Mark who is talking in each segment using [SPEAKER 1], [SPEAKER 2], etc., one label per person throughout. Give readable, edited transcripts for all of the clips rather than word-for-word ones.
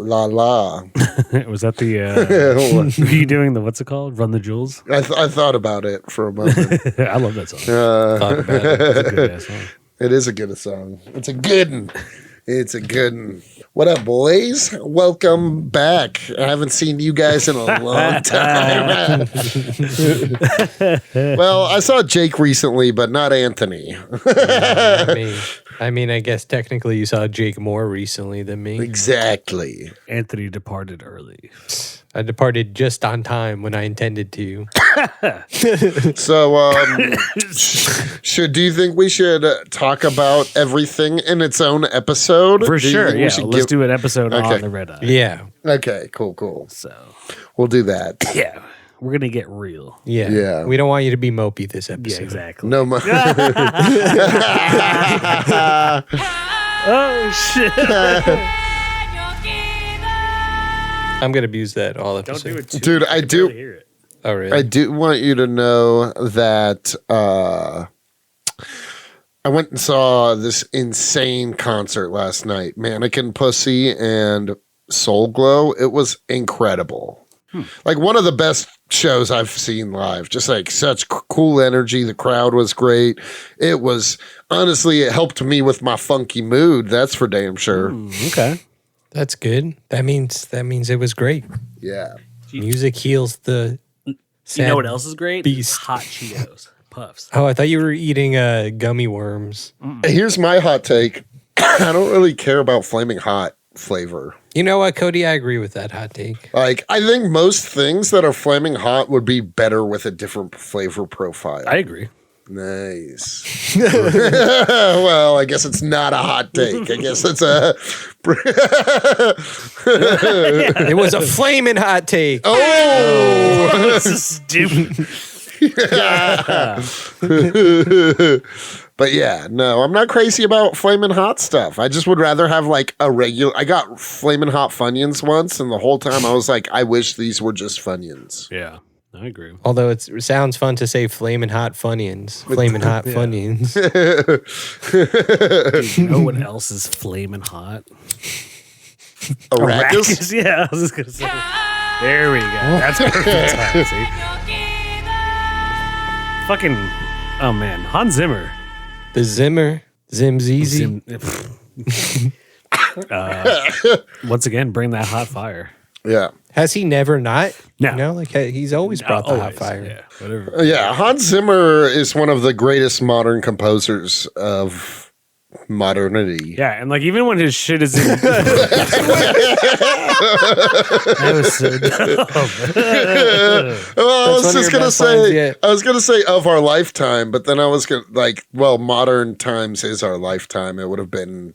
[SPEAKER 1] la la.
[SPEAKER 2] Was that the? Were you doing the what's it called? Run the Jewels.
[SPEAKER 1] I thought about it for a moment.
[SPEAKER 2] I love that song.
[SPEAKER 1] Thought
[SPEAKER 2] about it. It's a good ass song.
[SPEAKER 1] It is a good song. It's a good one. It's a good one. What up, boys? Welcome back. I haven't seen you guys in a long time. Well, I saw Jake recently, but not Anthony.
[SPEAKER 3] I mean, I guess technically you saw Jake more recently than me.
[SPEAKER 1] Exactly.
[SPEAKER 2] Anthony departed early.
[SPEAKER 3] I departed just on time when I intended to.
[SPEAKER 1] So, do you think we should talk about everything in its own episode?
[SPEAKER 2] For sure, yeah. Let's do an episode on the Red Eye.
[SPEAKER 3] Yeah.
[SPEAKER 1] Okay, cool.
[SPEAKER 2] So,
[SPEAKER 1] we'll do that.
[SPEAKER 2] Yeah. We're going to get real.
[SPEAKER 3] Yeah. We don't want you to be mopey this episode.
[SPEAKER 2] Yeah, exactly.
[SPEAKER 1] No.
[SPEAKER 2] Oh, shit.
[SPEAKER 3] I'm going to abuse that all episode.
[SPEAKER 2] Don't do it too
[SPEAKER 1] Dude, I do.
[SPEAKER 2] hear it.
[SPEAKER 3] Oh, really?
[SPEAKER 1] I do want you to know that I went and saw this insane concert last night. Mannequin Pussy and Soul Glow. It was incredible. Like one of the best shows I've seen live. Just like such cool energy. The crowd was great. It was honestly, it helped me with my funky mood. That's for damn sure.
[SPEAKER 2] Okay.
[SPEAKER 3] That's good. That means it was great.
[SPEAKER 1] Yeah.
[SPEAKER 3] Music heals the
[SPEAKER 2] You know what else is great?
[SPEAKER 3] Beast.
[SPEAKER 2] Hot Cheetos. Puffs.
[SPEAKER 3] Oh, I thought you were eating gummy worms.
[SPEAKER 1] Here's my hot take. I don't really care about flaming hot flavor.
[SPEAKER 3] You know what, Cody? I agree with that hot take.
[SPEAKER 1] Like, I think most things that are flaming hot would be better with a different flavor profile.
[SPEAKER 2] I agree.
[SPEAKER 1] Nice. Well, I guess it's not a hot take. I guess it's a.
[SPEAKER 3] It was a flaming hot take.
[SPEAKER 1] Oh!
[SPEAKER 2] Stupid.
[SPEAKER 1] But yeah, no, I'm not crazy about flaming hot stuff. I just would rather have like a regular. I got flaming hot Funyuns once, and the whole time I was like, I wish these were just Funyuns.
[SPEAKER 2] Yeah, I agree.
[SPEAKER 3] Although it sounds fun to say flaming hot Funyuns. Flaming hot Funyuns.
[SPEAKER 2] Dude, you know what else is flaming hot?
[SPEAKER 1] Arrakis?
[SPEAKER 2] Yeah, I was just gonna say. There we go. That's perfect. See? Fucking. Oh man, Hans Zimmer.
[SPEAKER 3] The Zimmer. Zim's easy.
[SPEAKER 2] Once again, bring that hot fire.
[SPEAKER 1] Yeah.
[SPEAKER 3] Has he never not?
[SPEAKER 2] No.
[SPEAKER 3] You know, like he's always brought the hot
[SPEAKER 2] Always,
[SPEAKER 3] fire.
[SPEAKER 2] Yeah, whatever.
[SPEAKER 1] Yeah, Hans Zimmer is one of the greatest modern composers of modernity.
[SPEAKER 2] Yeah, and like even when his shit is in that was so dumb.
[SPEAKER 1] Well, I was just gonna
[SPEAKER 3] best lines yet.
[SPEAKER 1] I was gonna say of our lifetime, but then I was gonna like, well, modern times is our lifetime. It would have been,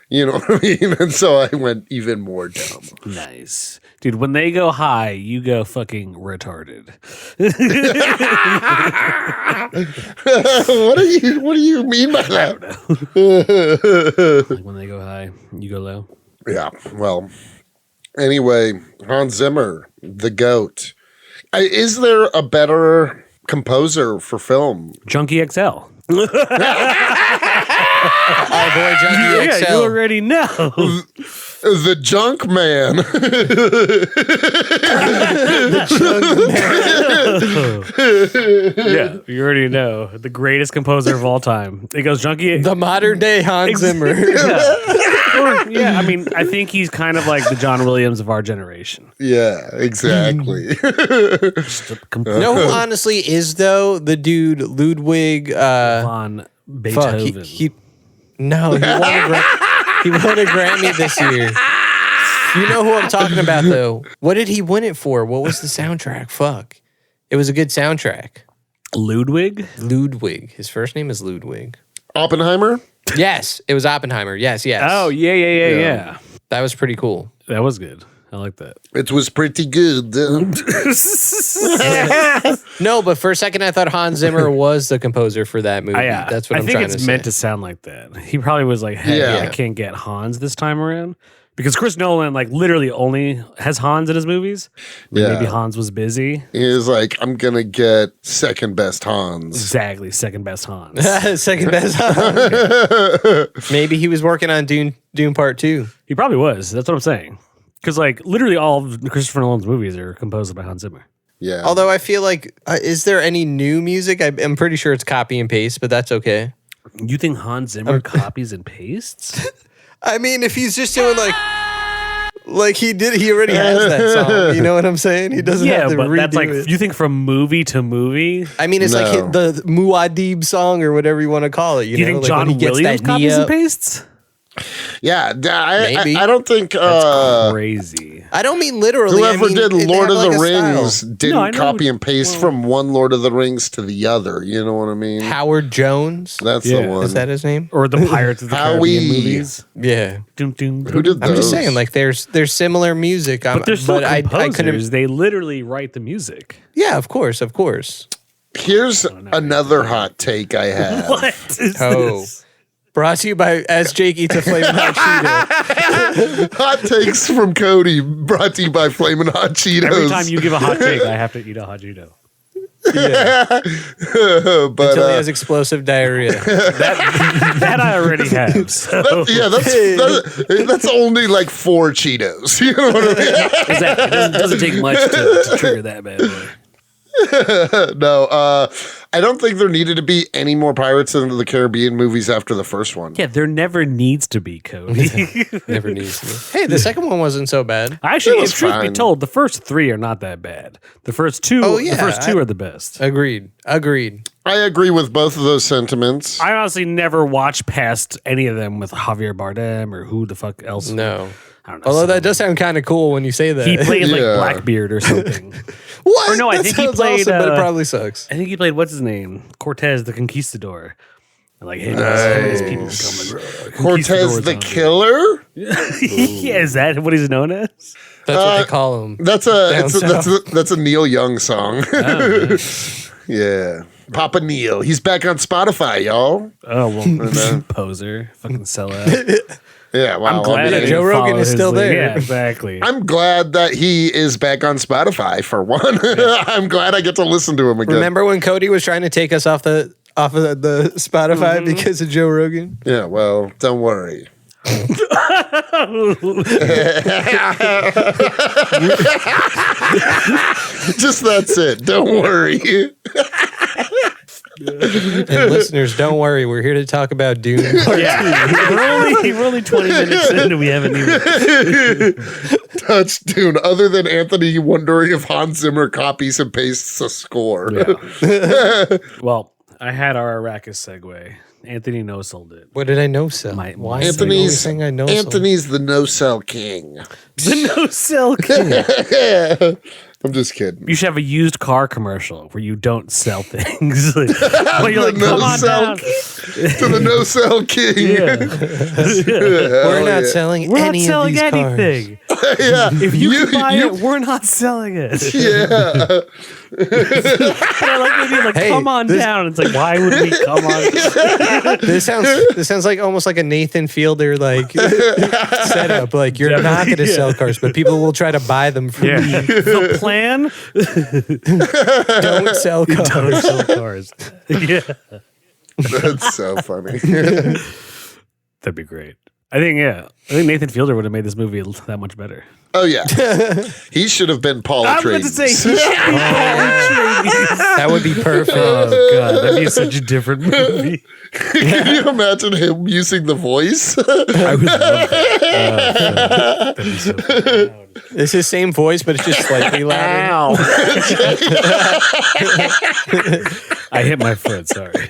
[SPEAKER 1] you know what I mean? And so I went even more dumb.
[SPEAKER 2] Nice. Dude, when they go high, you go fucking retarded.
[SPEAKER 1] What do you mean by that?
[SPEAKER 2] Like when they go high, you go low.
[SPEAKER 1] Yeah. Well, anyway, Hans Zimmer, the GOAT. Is there a better composer for film?
[SPEAKER 2] Junkie XL.
[SPEAKER 3] Our boy Junkie
[SPEAKER 2] Yeah,
[SPEAKER 3] XL.
[SPEAKER 2] you already know.
[SPEAKER 1] The Junk Man.
[SPEAKER 2] Yeah, you already know. The greatest composer of all time. It goes Junkie.
[SPEAKER 3] The modern day Hans Zimmer.
[SPEAKER 2] Yeah, I mean, I think he's kind of like the John Williams of our generation.
[SPEAKER 1] Yeah, exactly.
[SPEAKER 3] You know who honestly is though? The dude Ludwig
[SPEAKER 2] On Beethoven.
[SPEAKER 3] No, he won a Grammy this year. You know who I'm talking about though? What did he win it for? What was the soundtrack? Fuck. It was a good soundtrack.
[SPEAKER 2] Ludwig?
[SPEAKER 3] Ludwig. His first name is Ludwig.
[SPEAKER 1] Oppenheimer?
[SPEAKER 3] Yes, it was Oppenheimer. Yes.
[SPEAKER 2] Oh, yeah.
[SPEAKER 3] That was pretty cool.
[SPEAKER 2] That was good. I like that.
[SPEAKER 1] It was pretty good.
[SPEAKER 3] No, but for a second I thought Hans Zimmer was the composer for that movie.
[SPEAKER 2] Yeah,
[SPEAKER 3] That's what I'm
[SPEAKER 2] I
[SPEAKER 3] trying
[SPEAKER 2] think
[SPEAKER 3] to
[SPEAKER 2] it's
[SPEAKER 3] say.
[SPEAKER 2] meant to sound like that. He probably was like, hey,
[SPEAKER 1] Yeah.
[SPEAKER 2] I can't get Hans this time around. Because Chris Nolan like literally only has Hans in his movies.
[SPEAKER 1] Yeah.
[SPEAKER 2] Maybe Hans was busy.
[SPEAKER 1] He was like, I'm going to get second best Hans.
[SPEAKER 2] Exactly. Second best Hans.
[SPEAKER 3] Second best Hans. Maybe he was working on Dune Part 2.
[SPEAKER 2] He probably was. That's what I'm saying. Because like literally all of Christopher Nolan's movies are composed by Hans Zimmer.
[SPEAKER 1] Yeah.
[SPEAKER 3] Although I feel like, is there any new music? I'm pretty sure it's copy and paste, but that's okay.
[SPEAKER 2] You think Hans Zimmer copies and pastes?
[SPEAKER 3] I mean, if he's just doing like he already has that song. You know what I'm saying? He doesn't have to
[SPEAKER 2] but
[SPEAKER 3] redo
[SPEAKER 2] that's like
[SPEAKER 3] it.
[SPEAKER 2] you think from movie to movie.
[SPEAKER 3] I mean, it's like the Muad'Dib song or whatever you want to call it.
[SPEAKER 2] Do you think
[SPEAKER 3] like
[SPEAKER 2] John
[SPEAKER 3] when he gets
[SPEAKER 2] Williams
[SPEAKER 3] that
[SPEAKER 2] copies and
[SPEAKER 3] knee up.
[SPEAKER 2] pastes?
[SPEAKER 1] Yeah,
[SPEAKER 3] Maybe.
[SPEAKER 1] I don't think
[SPEAKER 2] That's crazy.
[SPEAKER 3] I don't mean literally.
[SPEAKER 1] whoever
[SPEAKER 3] I mean,
[SPEAKER 1] did
[SPEAKER 3] they
[SPEAKER 1] Lord
[SPEAKER 3] have
[SPEAKER 1] of
[SPEAKER 3] like
[SPEAKER 1] the
[SPEAKER 3] a
[SPEAKER 1] Rings
[SPEAKER 3] style.
[SPEAKER 1] didn't
[SPEAKER 2] No, I know.
[SPEAKER 1] copy and paste from one Lord of the Rings to the other. You know what I mean?
[SPEAKER 3] Howard Jones.
[SPEAKER 1] That's
[SPEAKER 2] Yeah.
[SPEAKER 1] the one.
[SPEAKER 3] Is that his name?
[SPEAKER 2] Or the Pirates of the
[SPEAKER 1] Howie.
[SPEAKER 2] Caribbean movies.
[SPEAKER 3] Yeah.
[SPEAKER 2] Doom, doom,
[SPEAKER 1] Who did
[SPEAKER 3] I'm just
[SPEAKER 1] those?
[SPEAKER 3] saying, like, there's similar music.
[SPEAKER 2] But they're still
[SPEAKER 3] I
[SPEAKER 2] composers.
[SPEAKER 3] couldn't.
[SPEAKER 2] They literally write the music.
[SPEAKER 3] Yeah, of course.
[SPEAKER 1] Here's another hot take I have.
[SPEAKER 2] What is
[SPEAKER 3] Oh.
[SPEAKER 2] this?
[SPEAKER 3] Brought to you by As Jake Eats a Flamin' Hot Cheeto.
[SPEAKER 1] Hot takes from Cody, brought to you by Flamin' Hot Cheetos.
[SPEAKER 2] Every time you give a hot take, I have to eat a hot Cheeto.
[SPEAKER 3] Yeah.
[SPEAKER 1] but
[SPEAKER 3] Until he has explosive diarrhea.
[SPEAKER 2] That I already have. So.
[SPEAKER 1] that's only like 4 Cheetos. You know what I mean?
[SPEAKER 2] Exactly. It doesn't take much to trigger that bad boy.
[SPEAKER 1] No, I don't think there needed to be any more Pirates of the Caribbean movies after the first one.
[SPEAKER 2] Yeah, there never needs to be, Cody.
[SPEAKER 3] Never needs to be. Hey, the second one wasn't so bad.
[SPEAKER 2] Actually,
[SPEAKER 1] It was
[SPEAKER 2] if truth be
[SPEAKER 1] fine.
[SPEAKER 2] told, the first 3 are not that bad. The first two, are the best.
[SPEAKER 3] Agreed.
[SPEAKER 1] I agree with both of those sentiments.
[SPEAKER 2] I honestly never watched past any of them with Javier Bardem or who the fuck else.
[SPEAKER 3] No.
[SPEAKER 2] I don't know.
[SPEAKER 3] Although that
[SPEAKER 2] someone-
[SPEAKER 3] does sound kind of cool when you say that.
[SPEAKER 2] he played like
[SPEAKER 1] Yeah.
[SPEAKER 2] Blackbeard or something.
[SPEAKER 3] what?
[SPEAKER 2] Or no, I
[SPEAKER 3] That
[SPEAKER 2] think he
[SPEAKER 3] sounds
[SPEAKER 2] played,
[SPEAKER 3] awesome, but it
[SPEAKER 2] uh,
[SPEAKER 3] probably sucks.
[SPEAKER 2] I think he played what's his name, Cortez the Conquistador. And like his people coming.
[SPEAKER 1] Cortez the Killer?
[SPEAKER 2] Yeah, is that what he's known as?
[SPEAKER 3] That's what they call him.
[SPEAKER 1] That's a Neil Young song. Yeah. Papa Neil. He's back on Spotify, y'all.
[SPEAKER 2] Oh well, poser, fucking sellout.
[SPEAKER 1] Yeah, wow.
[SPEAKER 2] I'm glad
[SPEAKER 3] Yeah,
[SPEAKER 2] I didn't
[SPEAKER 3] Joe Rogan
[SPEAKER 2] follow
[SPEAKER 3] is
[SPEAKER 2] his
[SPEAKER 3] still
[SPEAKER 2] lead.
[SPEAKER 3] there.
[SPEAKER 2] Yeah, exactly.
[SPEAKER 1] I'm glad that he is back on Spotify for one. I'm glad I get to listen to him again.
[SPEAKER 3] Remember when Cody was trying to take us off of the Spotify
[SPEAKER 2] Mm-hmm.
[SPEAKER 3] because of Joe Rogan?
[SPEAKER 1] Yeah, well, don't worry. Just that's it. Don't worry.
[SPEAKER 3] And listeners, don't worry, we're here to talk about Dune.
[SPEAKER 2] Yeah, we're only 20 minutes in and we haven't even.
[SPEAKER 1] Touch Dune, other than Anthony wondering if Hans Zimmer copies and pastes a score.
[SPEAKER 2] Yeah. Well, I had our Arrakis segue. Anthony no-sold it.
[SPEAKER 3] What did I know so?
[SPEAKER 2] My-
[SPEAKER 3] Why is the only thing I know
[SPEAKER 1] Anthony's the no-sell king.
[SPEAKER 2] The no-sell king.
[SPEAKER 1] I'm just kidding.
[SPEAKER 2] You should have a used car commercial where you don't sell things. Like, well, you're like,
[SPEAKER 1] The
[SPEAKER 2] come on
[SPEAKER 1] no-sell
[SPEAKER 2] down.
[SPEAKER 1] to the no-sell king.
[SPEAKER 2] Yeah.
[SPEAKER 3] We're not selling
[SPEAKER 2] We're not
[SPEAKER 3] any
[SPEAKER 2] selling
[SPEAKER 3] of these
[SPEAKER 2] anything.
[SPEAKER 1] Yeah.
[SPEAKER 2] If you can buy it, we're not selling it.
[SPEAKER 1] Yeah.
[SPEAKER 2] But I like when you're like,
[SPEAKER 3] Hey,
[SPEAKER 2] come on down. It's like, why would we come on?
[SPEAKER 3] This sounds like almost like a Nathan Fielder like setup. Like you're not going to sell cars, but people will try to buy them from
[SPEAKER 2] Yeah.
[SPEAKER 3] you.
[SPEAKER 2] The plan?
[SPEAKER 3] Don't sell cars.
[SPEAKER 2] Don't sell cars. Yeah.
[SPEAKER 1] That's so funny.
[SPEAKER 2] That'd be great. I think Nathan Fielder would have made this movie that much better.
[SPEAKER 1] Oh, yeah. He should have been Paul
[SPEAKER 2] I'm
[SPEAKER 1] Atreides.
[SPEAKER 2] about to say, he should be Paul Atreides.
[SPEAKER 3] That would be perfect.
[SPEAKER 2] Oh, God. That'd be such a different movie.
[SPEAKER 1] Can you imagine him using the voice?
[SPEAKER 2] I would love that. That'd be so fun.
[SPEAKER 3] It's his same voice, but it's just slightly louder.
[SPEAKER 2] I hit my foot, sorry.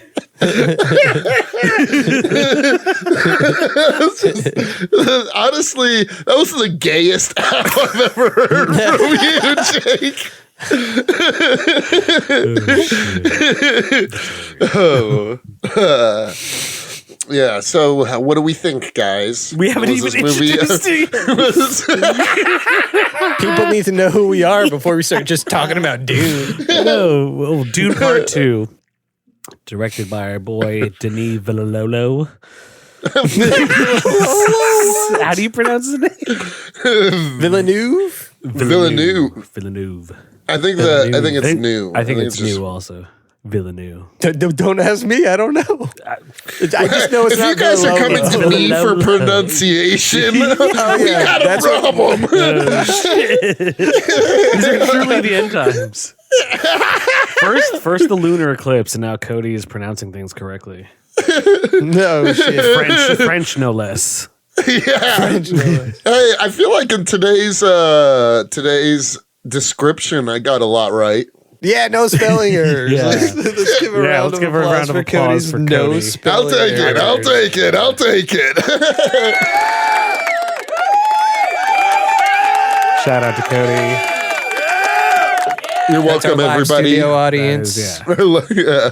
[SPEAKER 1] Honestly, that was the gayest I've ever heard from you, Jake. Oh. Yeah, so what do we think, guys?
[SPEAKER 2] We haven't
[SPEAKER 1] Was
[SPEAKER 2] even
[SPEAKER 1] this movie-
[SPEAKER 2] introduced you.
[SPEAKER 3] People need to know who we are before we start just talking about Dune.
[SPEAKER 2] No, well, Dune Part 2, directed by our boy Denis Villeneuve. How do you pronounce his name?
[SPEAKER 3] Villeneuve?
[SPEAKER 1] Villeneuve.
[SPEAKER 2] Villeneuve.
[SPEAKER 1] I think it's new.
[SPEAKER 2] I think it's new also. Villeneuve.
[SPEAKER 3] Don't ask me. I don't know. I just know it's
[SPEAKER 1] If
[SPEAKER 3] not
[SPEAKER 1] you guys are coming to me for
[SPEAKER 2] Villeneuve.
[SPEAKER 1] pronunciation, we
[SPEAKER 3] yeah,
[SPEAKER 1] got a
[SPEAKER 3] that's what-
[SPEAKER 1] problem.
[SPEAKER 2] Oh, shit. These are truly the end times. First the lunar eclipse, and now Cody is pronouncing things correctly.
[SPEAKER 3] No shit.
[SPEAKER 2] French no less.
[SPEAKER 1] Yeah. Hey, I feel like in today's description, I got a lot right.
[SPEAKER 3] Yeah, no spelling errors.
[SPEAKER 2] Yeah.
[SPEAKER 3] Let's give a round
[SPEAKER 2] let's
[SPEAKER 3] of
[SPEAKER 2] give a
[SPEAKER 3] applause
[SPEAKER 2] round of
[SPEAKER 3] for
[SPEAKER 2] applause
[SPEAKER 3] Cody's
[SPEAKER 2] for
[SPEAKER 3] no
[SPEAKER 2] Cody.
[SPEAKER 1] I'll
[SPEAKER 3] spelling
[SPEAKER 1] take it.
[SPEAKER 3] errors.
[SPEAKER 1] I'll take it. I'll take it.
[SPEAKER 2] Shout out to Cody.
[SPEAKER 1] You're
[SPEAKER 3] That's our
[SPEAKER 1] welcome,
[SPEAKER 3] live
[SPEAKER 1] everybody.
[SPEAKER 3] studio audience.
[SPEAKER 2] Yeah.
[SPEAKER 1] Yeah.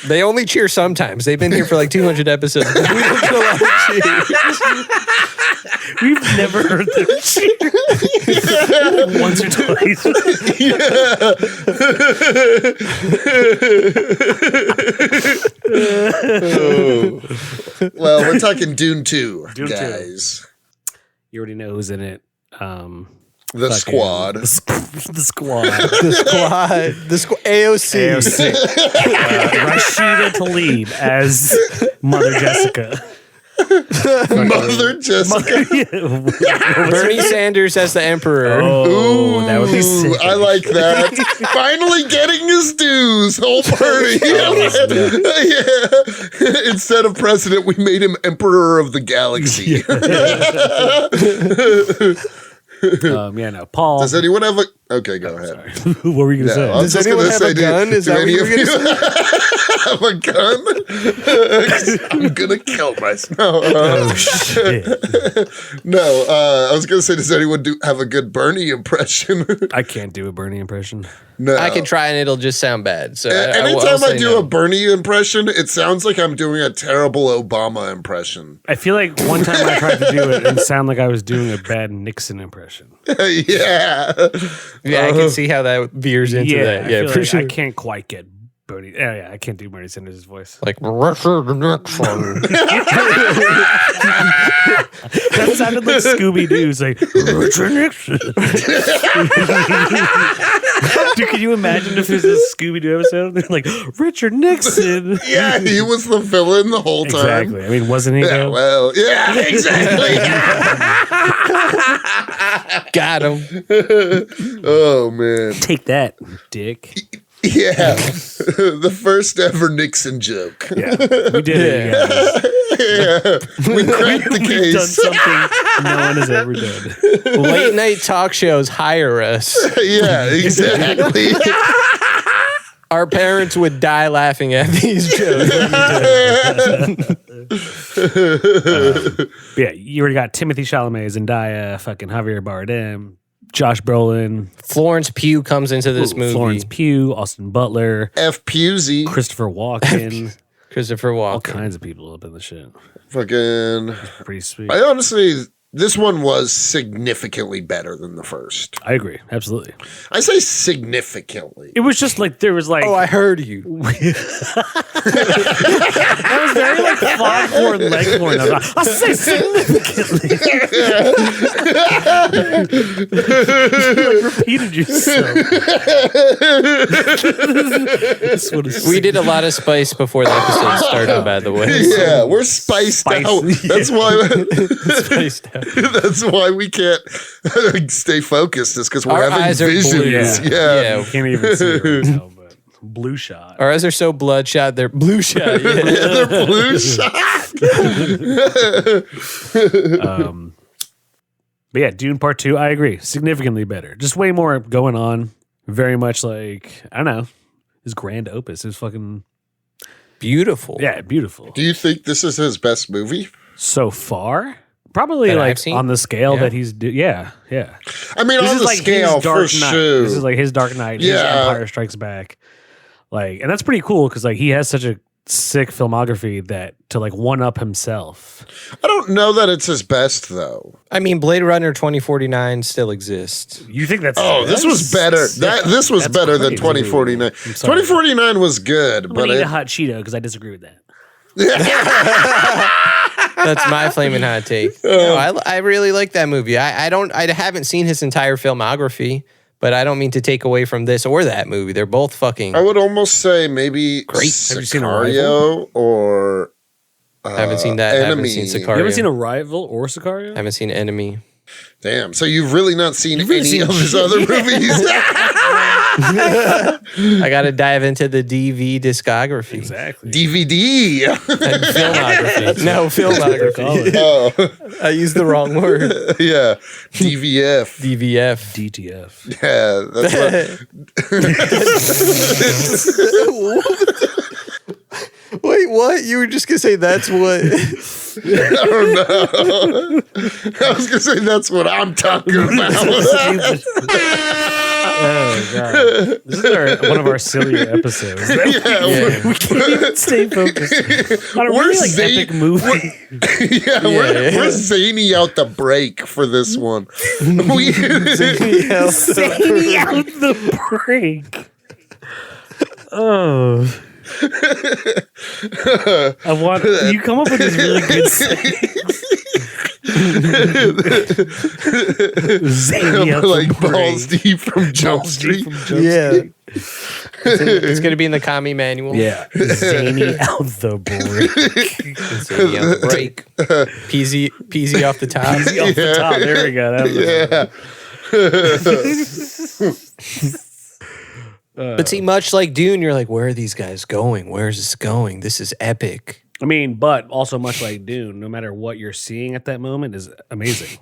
[SPEAKER 3] They only cheer sometimes. They've been here for like 200 episodes. We don't get a lot of cheers.
[SPEAKER 2] We've never heard them cheer. Once or twice.
[SPEAKER 1] Well, we're talking Dune 2,
[SPEAKER 2] Dune 2.
[SPEAKER 1] guys.
[SPEAKER 2] You already know who's in it.
[SPEAKER 1] The
[SPEAKER 2] Fucking-
[SPEAKER 1] squad.
[SPEAKER 2] The squad.
[SPEAKER 3] The squad. AOC.
[SPEAKER 2] AOC. Rashida Tlaib as Mother Jessica.
[SPEAKER 1] Mother Jessica.
[SPEAKER 3] Bernie Sanders as the emperor.
[SPEAKER 2] Oh, that would be
[SPEAKER 1] Ooh,
[SPEAKER 2] sick.
[SPEAKER 1] I like that. Finally getting his dues. Whole party. Yeah. Instead of president, we made him emperor of the galaxy.
[SPEAKER 2] No. Paul.
[SPEAKER 1] Does anyone have a... Okay, go ahead.
[SPEAKER 2] Sorry. What were you going to
[SPEAKER 1] No, I
[SPEAKER 2] say?
[SPEAKER 1] was
[SPEAKER 3] Does
[SPEAKER 1] just
[SPEAKER 3] anyone
[SPEAKER 1] gonna
[SPEAKER 3] have
[SPEAKER 1] say,
[SPEAKER 3] a gun? Is
[SPEAKER 1] do
[SPEAKER 3] that what
[SPEAKER 1] any
[SPEAKER 3] you
[SPEAKER 1] of
[SPEAKER 3] were
[SPEAKER 1] you
[SPEAKER 3] gonna
[SPEAKER 1] have a gun? I'm gonna kill myself. No,
[SPEAKER 2] Oh, shit.
[SPEAKER 1] no. I was gonna say, does anyone have a good Bernie impression?
[SPEAKER 2] I can't do a Bernie impression.
[SPEAKER 1] No.
[SPEAKER 3] I can try and it'll just sound bad. So
[SPEAKER 1] Anytime I do
[SPEAKER 3] no.
[SPEAKER 1] a Bernie impression, it sounds like I'm doing a terrible Obama impression.
[SPEAKER 2] I feel like one time I tried to do it and sound like I was doing a bad Nixon impression.
[SPEAKER 1] Yeah.
[SPEAKER 3] Yeah, I can see how that veers into that.
[SPEAKER 2] I
[SPEAKER 3] Yeah,
[SPEAKER 2] feel
[SPEAKER 3] for
[SPEAKER 2] like
[SPEAKER 3] sure.
[SPEAKER 2] I can't quite get Bernie. Yeah, I can't do Bernie Sanders' voice.
[SPEAKER 3] Like Richard Nixon.
[SPEAKER 2] That sounded like Scooby Doo's like Richard Nixon. Dude, can you imagine if there's a Scooby Doo episode? They're like Richard Nixon.
[SPEAKER 1] Yeah, he was the villain the whole time.
[SPEAKER 2] Exactly. I mean, wasn't he?
[SPEAKER 1] Yeah,
[SPEAKER 2] though?
[SPEAKER 1] well, yeah, exactly.
[SPEAKER 3] Got him.
[SPEAKER 1] Oh man.
[SPEAKER 2] Take that, dick.
[SPEAKER 1] Yeah. The first ever Nixon joke.
[SPEAKER 2] Yeah, we did it. You guys.
[SPEAKER 1] Yeah. We cracked the
[SPEAKER 2] We've done
[SPEAKER 1] case.
[SPEAKER 2] something no one has ever done.
[SPEAKER 3] Late night talk shows hire us.
[SPEAKER 1] Yeah, exactly.
[SPEAKER 3] Our parents would die laughing at these jokes.
[SPEAKER 2] Yeah, you already got Timothy Chalamet, Zendaya, fucking Javier Bardem, Josh Brolin,
[SPEAKER 3] Florence Pugh comes into this movie.
[SPEAKER 2] Florence Pugh, Austin Butler,
[SPEAKER 1] F. Pusey.
[SPEAKER 2] Christopher Walken,
[SPEAKER 3] Christopher
[SPEAKER 2] all
[SPEAKER 3] Walken.
[SPEAKER 2] kinds of people up in the shit.
[SPEAKER 1] Fucking.
[SPEAKER 2] Pretty sweet.
[SPEAKER 1] I honestly, this one was significantly better than the first.
[SPEAKER 2] I agree, absolutely.
[SPEAKER 1] I say significantly.
[SPEAKER 2] It was just like there was like
[SPEAKER 3] Oh, I heard you.
[SPEAKER 2] that was very like foghorn leghorn. I'll say significantly. You like repeated yourself. This one is
[SPEAKER 3] We did a lot of spice before the episode started, by the way.
[SPEAKER 1] Yeah, we're spiced
[SPEAKER 2] Spicy.
[SPEAKER 1] out. That's why.
[SPEAKER 3] Spiced out.
[SPEAKER 1] That's why we can't stay focused. Is because we're
[SPEAKER 3] Our
[SPEAKER 1] having
[SPEAKER 3] eyes are
[SPEAKER 1] visions.
[SPEAKER 3] blue.
[SPEAKER 1] Yeah.
[SPEAKER 2] You can't even see it right now, but blue shot.
[SPEAKER 3] Our eyes are so bloodshot, they're blue shot. Yeah.
[SPEAKER 1] They're blue shot.
[SPEAKER 2] But yeah, Dune Part 2, I agree. Significantly better. Just way more going on. Very much like, I don't know, his grand opus. It was fucking,
[SPEAKER 3] Beautiful.
[SPEAKER 2] yeah, beautiful.
[SPEAKER 1] Do you think this is his best movie?
[SPEAKER 2] So far, probably
[SPEAKER 3] That
[SPEAKER 2] like
[SPEAKER 3] I've seen?
[SPEAKER 2] on the scale
[SPEAKER 3] Yeah.
[SPEAKER 2] that he's, yeah.
[SPEAKER 1] I mean, on the scale
[SPEAKER 2] his Dark
[SPEAKER 1] for
[SPEAKER 2] Knight.
[SPEAKER 1] sure.
[SPEAKER 2] This is like his Dark Knight, his
[SPEAKER 1] Yeah.
[SPEAKER 2] Empire Strikes Back. Like, and that's pretty cool because like he has such a sick filmography that to like one up himself.
[SPEAKER 1] I don't know that it's his best though.
[SPEAKER 3] I mean, Blade Runner 2049 still exists.
[SPEAKER 2] You think that's
[SPEAKER 1] Oh, this was better. This was
[SPEAKER 2] That's
[SPEAKER 1] better than
[SPEAKER 2] crazy.
[SPEAKER 1] 2049.
[SPEAKER 2] I'm sorry.
[SPEAKER 1] 2049 was good,
[SPEAKER 2] I'm
[SPEAKER 1] but
[SPEAKER 2] gonna eat
[SPEAKER 1] it,
[SPEAKER 2] a hot Cheeto because I disagree with that.
[SPEAKER 3] That's my flaming hot take. No, I really like that movie. I haven't seen his entire filmography, But I don't mean to take away from this or that movie. They're both fucking.
[SPEAKER 1] I would almost say maybe
[SPEAKER 3] Great.
[SPEAKER 2] Have you seen
[SPEAKER 1] Sicario or
[SPEAKER 3] haven't seen that.
[SPEAKER 1] Enemy.
[SPEAKER 3] Haven't seen Sicario.
[SPEAKER 2] You haven't seen Arrival or Sicario?
[SPEAKER 3] Haven't seen Enemy.
[SPEAKER 1] Damn. So you've really not seen
[SPEAKER 2] You've really
[SPEAKER 1] any
[SPEAKER 2] seen
[SPEAKER 1] of his
[SPEAKER 2] shit.
[SPEAKER 1] other movies.
[SPEAKER 3] I got to dive into the DV discography.
[SPEAKER 2] Exactly.
[SPEAKER 1] DVD.
[SPEAKER 3] And filmography. No, filmography.
[SPEAKER 1] Oh,
[SPEAKER 3] I used the wrong word.
[SPEAKER 1] yeah. DVF.
[SPEAKER 3] DVF.
[SPEAKER 2] DTF.
[SPEAKER 1] Yeah, that's what.
[SPEAKER 3] Wait, what? You were just going to say that's what?
[SPEAKER 1] I don't know. I was gonna say that's what I'm talking about.
[SPEAKER 2] Oh god, this is one of our sillier episodes.
[SPEAKER 1] Yeah,
[SPEAKER 2] We can't even stay focused on a
[SPEAKER 1] We're
[SPEAKER 2] really
[SPEAKER 1] zany-
[SPEAKER 2] epic movie.
[SPEAKER 1] we're zany out the break for this one. We
[SPEAKER 2] Zany out the break. Oh. I want you come up with this really good zany out
[SPEAKER 1] like
[SPEAKER 2] the break.
[SPEAKER 1] balls deep from Jump
[SPEAKER 2] Balls deep
[SPEAKER 1] Street.
[SPEAKER 2] from Jump
[SPEAKER 3] Yeah.
[SPEAKER 2] Street.
[SPEAKER 3] It's going to be in the commie manual.
[SPEAKER 2] Yeah, zany out the break.
[SPEAKER 3] Zany on the break. Peasy off the top.
[SPEAKER 2] Easy off the top. There we go. That was
[SPEAKER 3] But see, much like Dune, you're like, where are these guys going? Where is this going? This is epic.
[SPEAKER 2] I mean, but also much like Dune, no matter what you're seeing at that moment is amazing.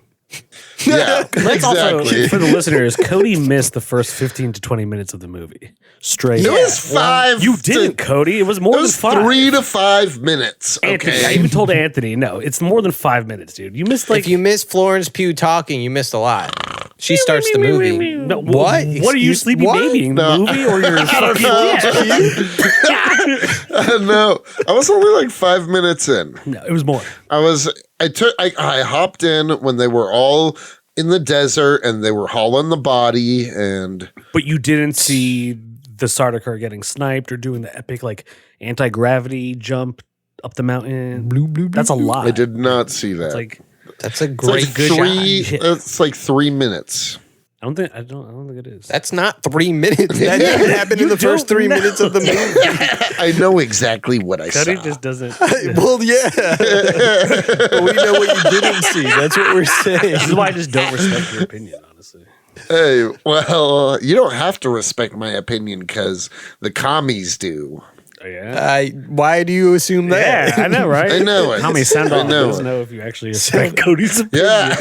[SPEAKER 1] Yeah,
[SPEAKER 2] Let's also,
[SPEAKER 1] exactly.
[SPEAKER 2] for the listeners, Cody missed the first 15 to 20 minutes of the movie. Straight.
[SPEAKER 1] It was 5.
[SPEAKER 2] You didn't, Cody. It was more
[SPEAKER 1] It was
[SPEAKER 2] than 5.
[SPEAKER 1] 3 to 5 minutes.
[SPEAKER 2] Anthony, I
[SPEAKER 1] Okay.
[SPEAKER 2] even told Anthony, no, it's more than 5 minutes, dude. You missed like
[SPEAKER 3] If you miss Florence Pugh talking, you missed a lot. She starts the movie.
[SPEAKER 2] No,
[SPEAKER 3] What?
[SPEAKER 2] What are you
[SPEAKER 3] Excuse-
[SPEAKER 2] sleepy
[SPEAKER 3] what?
[SPEAKER 2] babying the
[SPEAKER 1] No.
[SPEAKER 2] movie or your fucking
[SPEAKER 1] No, I was only like 5 minutes in.
[SPEAKER 2] No, it was more.
[SPEAKER 1] I hopped in when they were all in the desert and they were hauling the body and
[SPEAKER 2] But you didn't see the Sardaukar getting sniped or doing the epic like anti-gravity jump up the mountain. That's a lot.
[SPEAKER 1] I did not see that.
[SPEAKER 2] It's like
[SPEAKER 3] That's a
[SPEAKER 1] It's
[SPEAKER 3] great
[SPEAKER 1] like
[SPEAKER 3] good
[SPEAKER 1] three.
[SPEAKER 3] shot.
[SPEAKER 1] It's like 3 minutes.
[SPEAKER 2] I don't think it is.
[SPEAKER 3] That's not 3 minutes. That didn't happen in the first 3
[SPEAKER 2] don't know.
[SPEAKER 3] minutes of the movie.
[SPEAKER 1] I know exactly what I
[SPEAKER 2] Cody
[SPEAKER 1] saw.
[SPEAKER 2] just doesn't.
[SPEAKER 3] Well, yeah. But we know what you didn't see. That's what we're saying.
[SPEAKER 2] This is why I just don't respect your opinion, honestly.
[SPEAKER 1] Hey, well, you don't have to respect my opinion because the commies do.
[SPEAKER 2] Oh, yeah.
[SPEAKER 3] Why do you assume that?
[SPEAKER 2] Yeah, I know, right?
[SPEAKER 1] I know it.
[SPEAKER 2] How many sound
[SPEAKER 1] I
[SPEAKER 2] off
[SPEAKER 1] know
[SPEAKER 2] doesn't
[SPEAKER 1] it.
[SPEAKER 2] know if you actually respect Cody's opinion.
[SPEAKER 1] Yeah.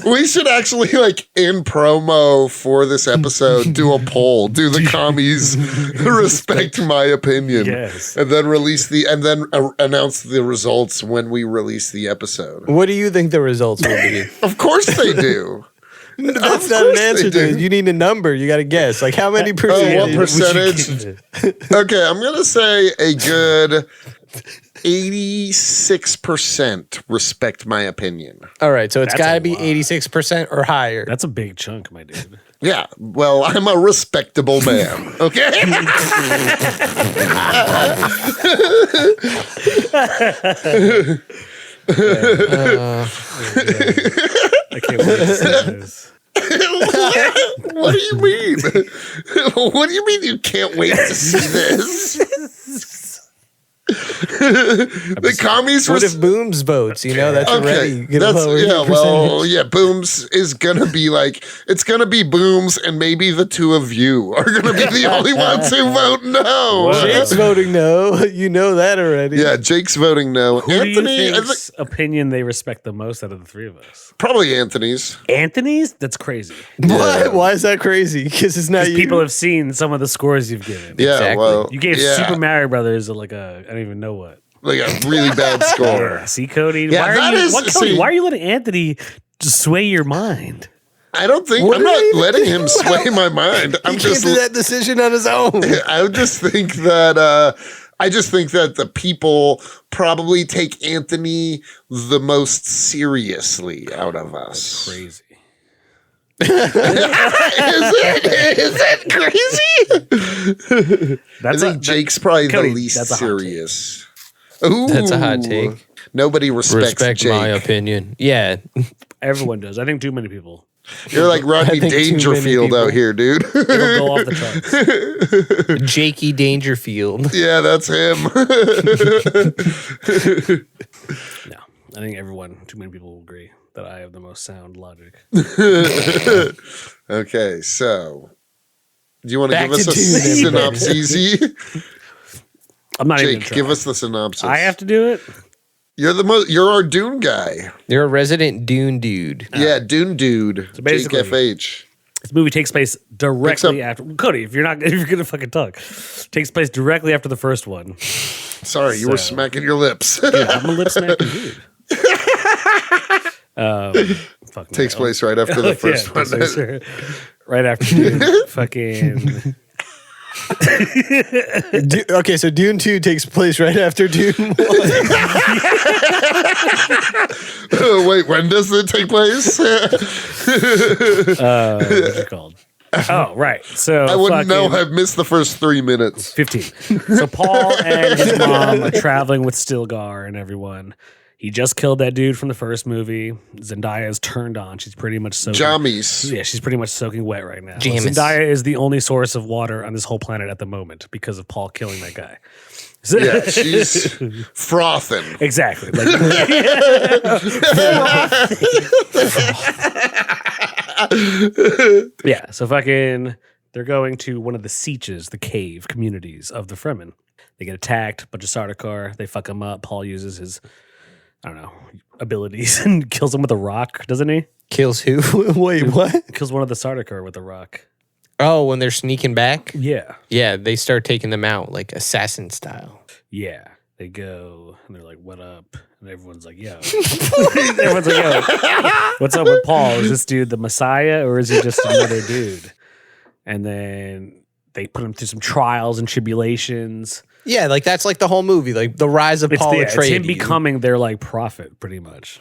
[SPEAKER 1] We should actually, like, in promo for this episode, do a poll. Do the commies respect my opinion?
[SPEAKER 2] Yes.
[SPEAKER 1] And then announce the results when we release the episode.
[SPEAKER 3] What do you think the results will be?
[SPEAKER 1] Of course they do.
[SPEAKER 3] That's
[SPEAKER 1] Of
[SPEAKER 3] not an
[SPEAKER 1] course they
[SPEAKER 3] answer to it.
[SPEAKER 1] do.
[SPEAKER 3] You need a number. You got to guess. Like, how many
[SPEAKER 1] what
[SPEAKER 3] percent?
[SPEAKER 1] percentage? Okay, I'm going to say a good 86% respect my opinion.
[SPEAKER 3] All right, so it's
[SPEAKER 2] That's
[SPEAKER 3] got
[SPEAKER 2] a
[SPEAKER 3] to be
[SPEAKER 2] lot.
[SPEAKER 3] 86% or higher.
[SPEAKER 2] That's a big chunk, my dude.
[SPEAKER 1] Yeah, well, I'm a respectable man, okay?
[SPEAKER 2] I can't wait to see this.
[SPEAKER 1] What do you mean? What do you mean you can't wait to see this? The commies were
[SPEAKER 3] What if Booms votes? You know, that's already
[SPEAKER 1] okay.
[SPEAKER 3] gonna lower your percentage.
[SPEAKER 1] Booms is gonna be like it's gonna be Booms, and maybe the two of you are gonna be the only ones who vote no.
[SPEAKER 2] Whoa.
[SPEAKER 3] Jake's voting no. You know that already.
[SPEAKER 1] Yeah, Jake's voting no.
[SPEAKER 2] Who
[SPEAKER 1] Anthony,
[SPEAKER 2] do you
[SPEAKER 1] I
[SPEAKER 2] think's opinion they respect the most out of the three of us?
[SPEAKER 1] probably Anthony's.
[SPEAKER 2] Anthony's? That's crazy.
[SPEAKER 3] Why? Why is that crazy? Because it's not you.
[SPEAKER 2] People have seen some of the scores you've given.
[SPEAKER 1] Yeah,
[SPEAKER 3] Exactly.
[SPEAKER 1] well,
[SPEAKER 2] You gave
[SPEAKER 1] yeah,
[SPEAKER 2] Super Mario Brothers like a, I don't even know what.
[SPEAKER 1] like a really bad score.
[SPEAKER 2] See, Cody?
[SPEAKER 1] Yeah,
[SPEAKER 2] why,
[SPEAKER 1] that
[SPEAKER 2] are you,
[SPEAKER 1] is-
[SPEAKER 2] what, Cody
[SPEAKER 1] see-
[SPEAKER 2] why are you letting Anthony just sway your mind?
[SPEAKER 1] I don't think
[SPEAKER 3] What
[SPEAKER 1] I'm
[SPEAKER 3] did
[SPEAKER 1] not
[SPEAKER 3] he
[SPEAKER 1] letting
[SPEAKER 3] do?
[SPEAKER 1] him sway my mind. I'm
[SPEAKER 3] He
[SPEAKER 1] just
[SPEAKER 3] came to that decision on his own.
[SPEAKER 1] I just think that the people probably take Anthony the most seriously out of us.
[SPEAKER 2] Crazy.
[SPEAKER 1] Is it crazy? I think Jake's probably
[SPEAKER 2] Cody,
[SPEAKER 1] the least
[SPEAKER 2] that's a hot take.
[SPEAKER 1] serious. Ooh,
[SPEAKER 3] That's a hot take.
[SPEAKER 1] Nobody respects
[SPEAKER 3] Respect
[SPEAKER 1] Jake.
[SPEAKER 3] my opinion. Yeah.
[SPEAKER 2] Everyone does. I think too many people.
[SPEAKER 1] You're like Rodney
[SPEAKER 3] think too many
[SPEAKER 1] Dangerfield out
[SPEAKER 3] people-
[SPEAKER 1] here, dude.
[SPEAKER 2] It'll go off the charts.
[SPEAKER 3] Jakey Dangerfield.
[SPEAKER 1] Yeah, that's him.
[SPEAKER 2] No, I think too many people will agree that I have the most sound logic.
[SPEAKER 1] Okay, so do you want to
[SPEAKER 3] Back
[SPEAKER 1] give us
[SPEAKER 3] to
[SPEAKER 1] a
[SPEAKER 3] Dune, everybody.
[SPEAKER 1] synopsis?
[SPEAKER 2] I'm not even
[SPEAKER 1] Jake,
[SPEAKER 2] trying.
[SPEAKER 1] give us the synopsis.
[SPEAKER 2] I have to do it.
[SPEAKER 1] You're our Dune guy.
[SPEAKER 3] You're a resident Dune dude.
[SPEAKER 1] Yeah, Dune dude.
[SPEAKER 2] So
[SPEAKER 1] Jake
[SPEAKER 2] basically-
[SPEAKER 1] FH.
[SPEAKER 2] This movie takes place directly after Cody. If you're gonna fucking talk, takes place directly after the first one.
[SPEAKER 1] Sorry, you were
[SPEAKER 2] So-
[SPEAKER 1] smacking your lips.
[SPEAKER 2] Dude, I'm a lip smacking dude. Fuck
[SPEAKER 1] Takes
[SPEAKER 2] no.
[SPEAKER 1] place right after the first
[SPEAKER 2] Yeah,
[SPEAKER 1] one.
[SPEAKER 2] takes place right after Dune. Fucking.
[SPEAKER 3] Okay, so Dune 2 takes place right after Dune 1.
[SPEAKER 1] Wait, when does it take place?
[SPEAKER 2] What's it called? Oh, right. So
[SPEAKER 1] I wouldn't know.
[SPEAKER 2] fucking
[SPEAKER 1] I've missed the first 3 minutes.
[SPEAKER 2] 15. So Paul and his mom are traveling with Stilgar and everyone. He just killed that dude from the first movie. Zendaya is turned on. She's pretty much soaking.
[SPEAKER 1] Jammies.
[SPEAKER 2] Yeah, she's pretty much soaking wet right now.
[SPEAKER 3] Jamis.
[SPEAKER 2] Zendaya is the only source of water on this whole planet at the moment because of Paul killing that guy. So-
[SPEAKER 1] Yeah, she's frothing.
[SPEAKER 2] exactly. Like, yeah, so fucking they're going to one of the sieges, the cave communities of the Fremen. They get attacked, bunch of Sardaukar, they fuck him up. Paul uses his, I don't know, abilities and kills him with a rock, doesn't he?
[SPEAKER 3] Kills who? Wait, what?
[SPEAKER 2] Kills one of the Sardaukar with a rock.
[SPEAKER 3] Oh, when they're sneaking back?
[SPEAKER 2] Yeah.
[SPEAKER 3] Yeah, they start taking them out like assassin style.
[SPEAKER 2] Yeah. They go and they're like, what up? And everyone's like, yo. Everyone's like, yo, what's up with Paul? Is this dude the Messiah or is he just another dude? And then they put him through some trials and tribulations.
[SPEAKER 3] Yeah, like that's like the whole movie, like the rise of Paul
[SPEAKER 2] It's
[SPEAKER 3] Atreides.
[SPEAKER 2] him becoming their like prophet, pretty much.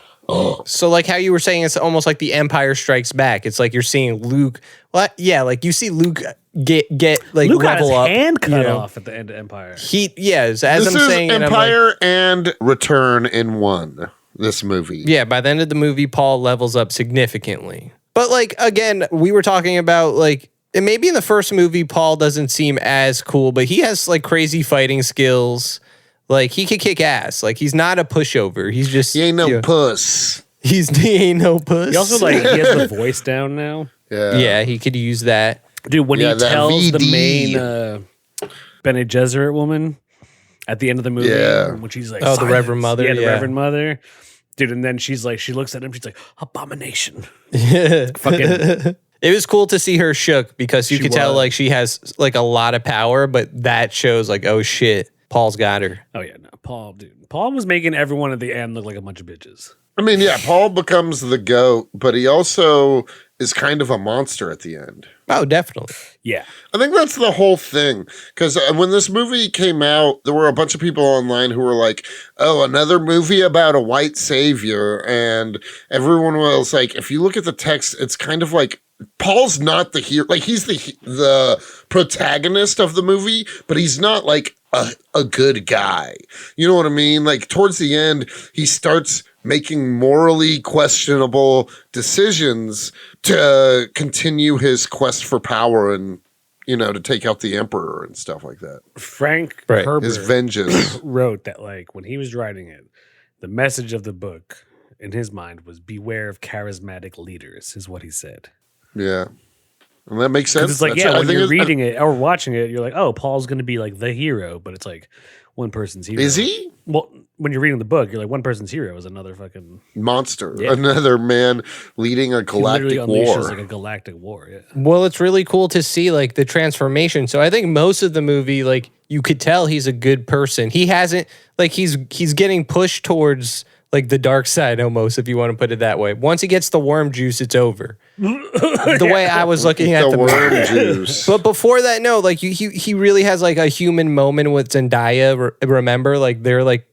[SPEAKER 3] So like how you were saying, it's almost like the Empire Strikes Back. It's like you're seeing Luke. What? Yeah, like you see Luke get like
[SPEAKER 2] Luke got his
[SPEAKER 3] level up.
[SPEAKER 2] hand cut
[SPEAKER 3] you know?
[SPEAKER 2] off at the end of Empire.
[SPEAKER 3] As
[SPEAKER 1] This
[SPEAKER 3] I'm
[SPEAKER 1] is
[SPEAKER 3] saying, and I'm like,
[SPEAKER 1] Empire and Return in one. This movie.
[SPEAKER 3] yeah, by the end of the movie, Paul levels up significantly. But like again, we were talking about like, and maybe in the first movie, Paul doesn't seem as cool, but he has like crazy fighting skills. Like he could kick ass. Like he's not a pushover. He's just
[SPEAKER 1] He ain't no puss.
[SPEAKER 3] he ain't no puss.
[SPEAKER 2] He also like he has the voice down now.
[SPEAKER 1] Yeah.
[SPEAKER 3] yeah, he could use that.
[SPEAKER 2] Dude, when
[SPEAKER 1] Yeah,
[SPEAKER 2] he
[SPEAKER 1] that
[SPEAKER 2] tells the
[SPEAKER 1] VD.
[SPEAKER 2] main Bene Gesserit woman at the end of the movie,
[SPEAKER 1] Yeah.
[SPEAKER 2] when she's like,
[SPEAKER 3] Oh, the
[SPEAKER 2] "Silence."
[SPEAKER 3] Reverend Mother,
[SPEAKER 2] yeah, the
[SPEAKER 3] yeah.
[SPEAKER 2] Reverend Mother, dude, and then she's like, she looks at him, she's like, abomination,
[SPEAKER 3] It
[SPEAKER 2] fucking,
[SPEAKER 3] was cool to see her shook because you
[SPEAKER 2] She
[SPEAKER 3] could tell
[SPEAKER 2] was.
[SPEAKER 3] like she has like a lot of power, but that shows like, oh shit, Paul's got her.
[SPEAKER 2] oh yeah, no, Paul was making everyone at the end look like a bunch of bitches.
[SPEAKER 1] I mean, yeah, Paul becomes the GOAT, but he also is kind of a monster at the end.
[SPEAKER 3] Oh, definitely.
[SPEAKER 2] Yeah,
[SPEAKER 1] I think that's the whole thing. Because when this movie came out, there were a bunch of people online who were like, oh, another movie about a white savior. And everyone was like, if you look at the text, it's kind of like Paul's not the hero. Like, he's the protagonist of the movie, but he's not like a good guy. You know what I mean? Like, towards the end, he starts making morally questionable decisions to continue his quest for power and, you know, to take out the emperor and stuff like that.
[SPEAKER 2] Frank
[SPEAKER 3] Right.
[SPEAKER 2] Herbert
[SPEAKER 1] His vengeance.
[SPEAKER 2] wrote that like when he was writing it, the message of the book in his mind was beware of charismatic leaders, is what he said.
[SPEAKER 1] Yeah. And that makes
[SPEAKER 2] 'Cause
[SPEAKER 1] sense.
[SPEAKER 2] it's like,
[SPEAKER 1] That's
[SPEAKER 2] yeah,
[SPEAKER 1] it. I
[SPEAKER 2] when
[SPEAKER 1] think
[SPEAKER 2] you're
[SPEAKER 1] it's-
[SPEAKER 2] reading it or watching it, you're like, oh, Paul's going to be like the hero, but it's like one person's hero.
[SPEAKER 1] Is he?
[SPEAKER 2] Well, when you're reading the book, you're like, one person's hero is another fucking.
[SPEAKER 1] Monster.
[SPEAKER 2] Yeah.
[SPEAKER 1] Another man leading a
[SPEAKER 2] He literally
[SPEAKER 1] galactic
[SPEAKER 2] unleashes
[SPEAKER 1] war.
[SPEAKER 2] like a galactic war. Yeah.
[SPEAKER 3] Well, it's really cool to see like the transformation. So I think most of the movie, like you could tell he's a good person. He hasn't like he's getting pushed towards like the dark side almost, if you want to put it that way. Once he gets the worm juice, it's over. The way I was looking at
[SPEAKER 1] the
[SPEAKER 3] the
[SPEAKER 1] worm
[SPEAKER 3] movie.
[SPEAKER 1] juice.
[SPEAKER 3] But before that, no, like he really has like a human moment with Zendaya. Remember, like they're like,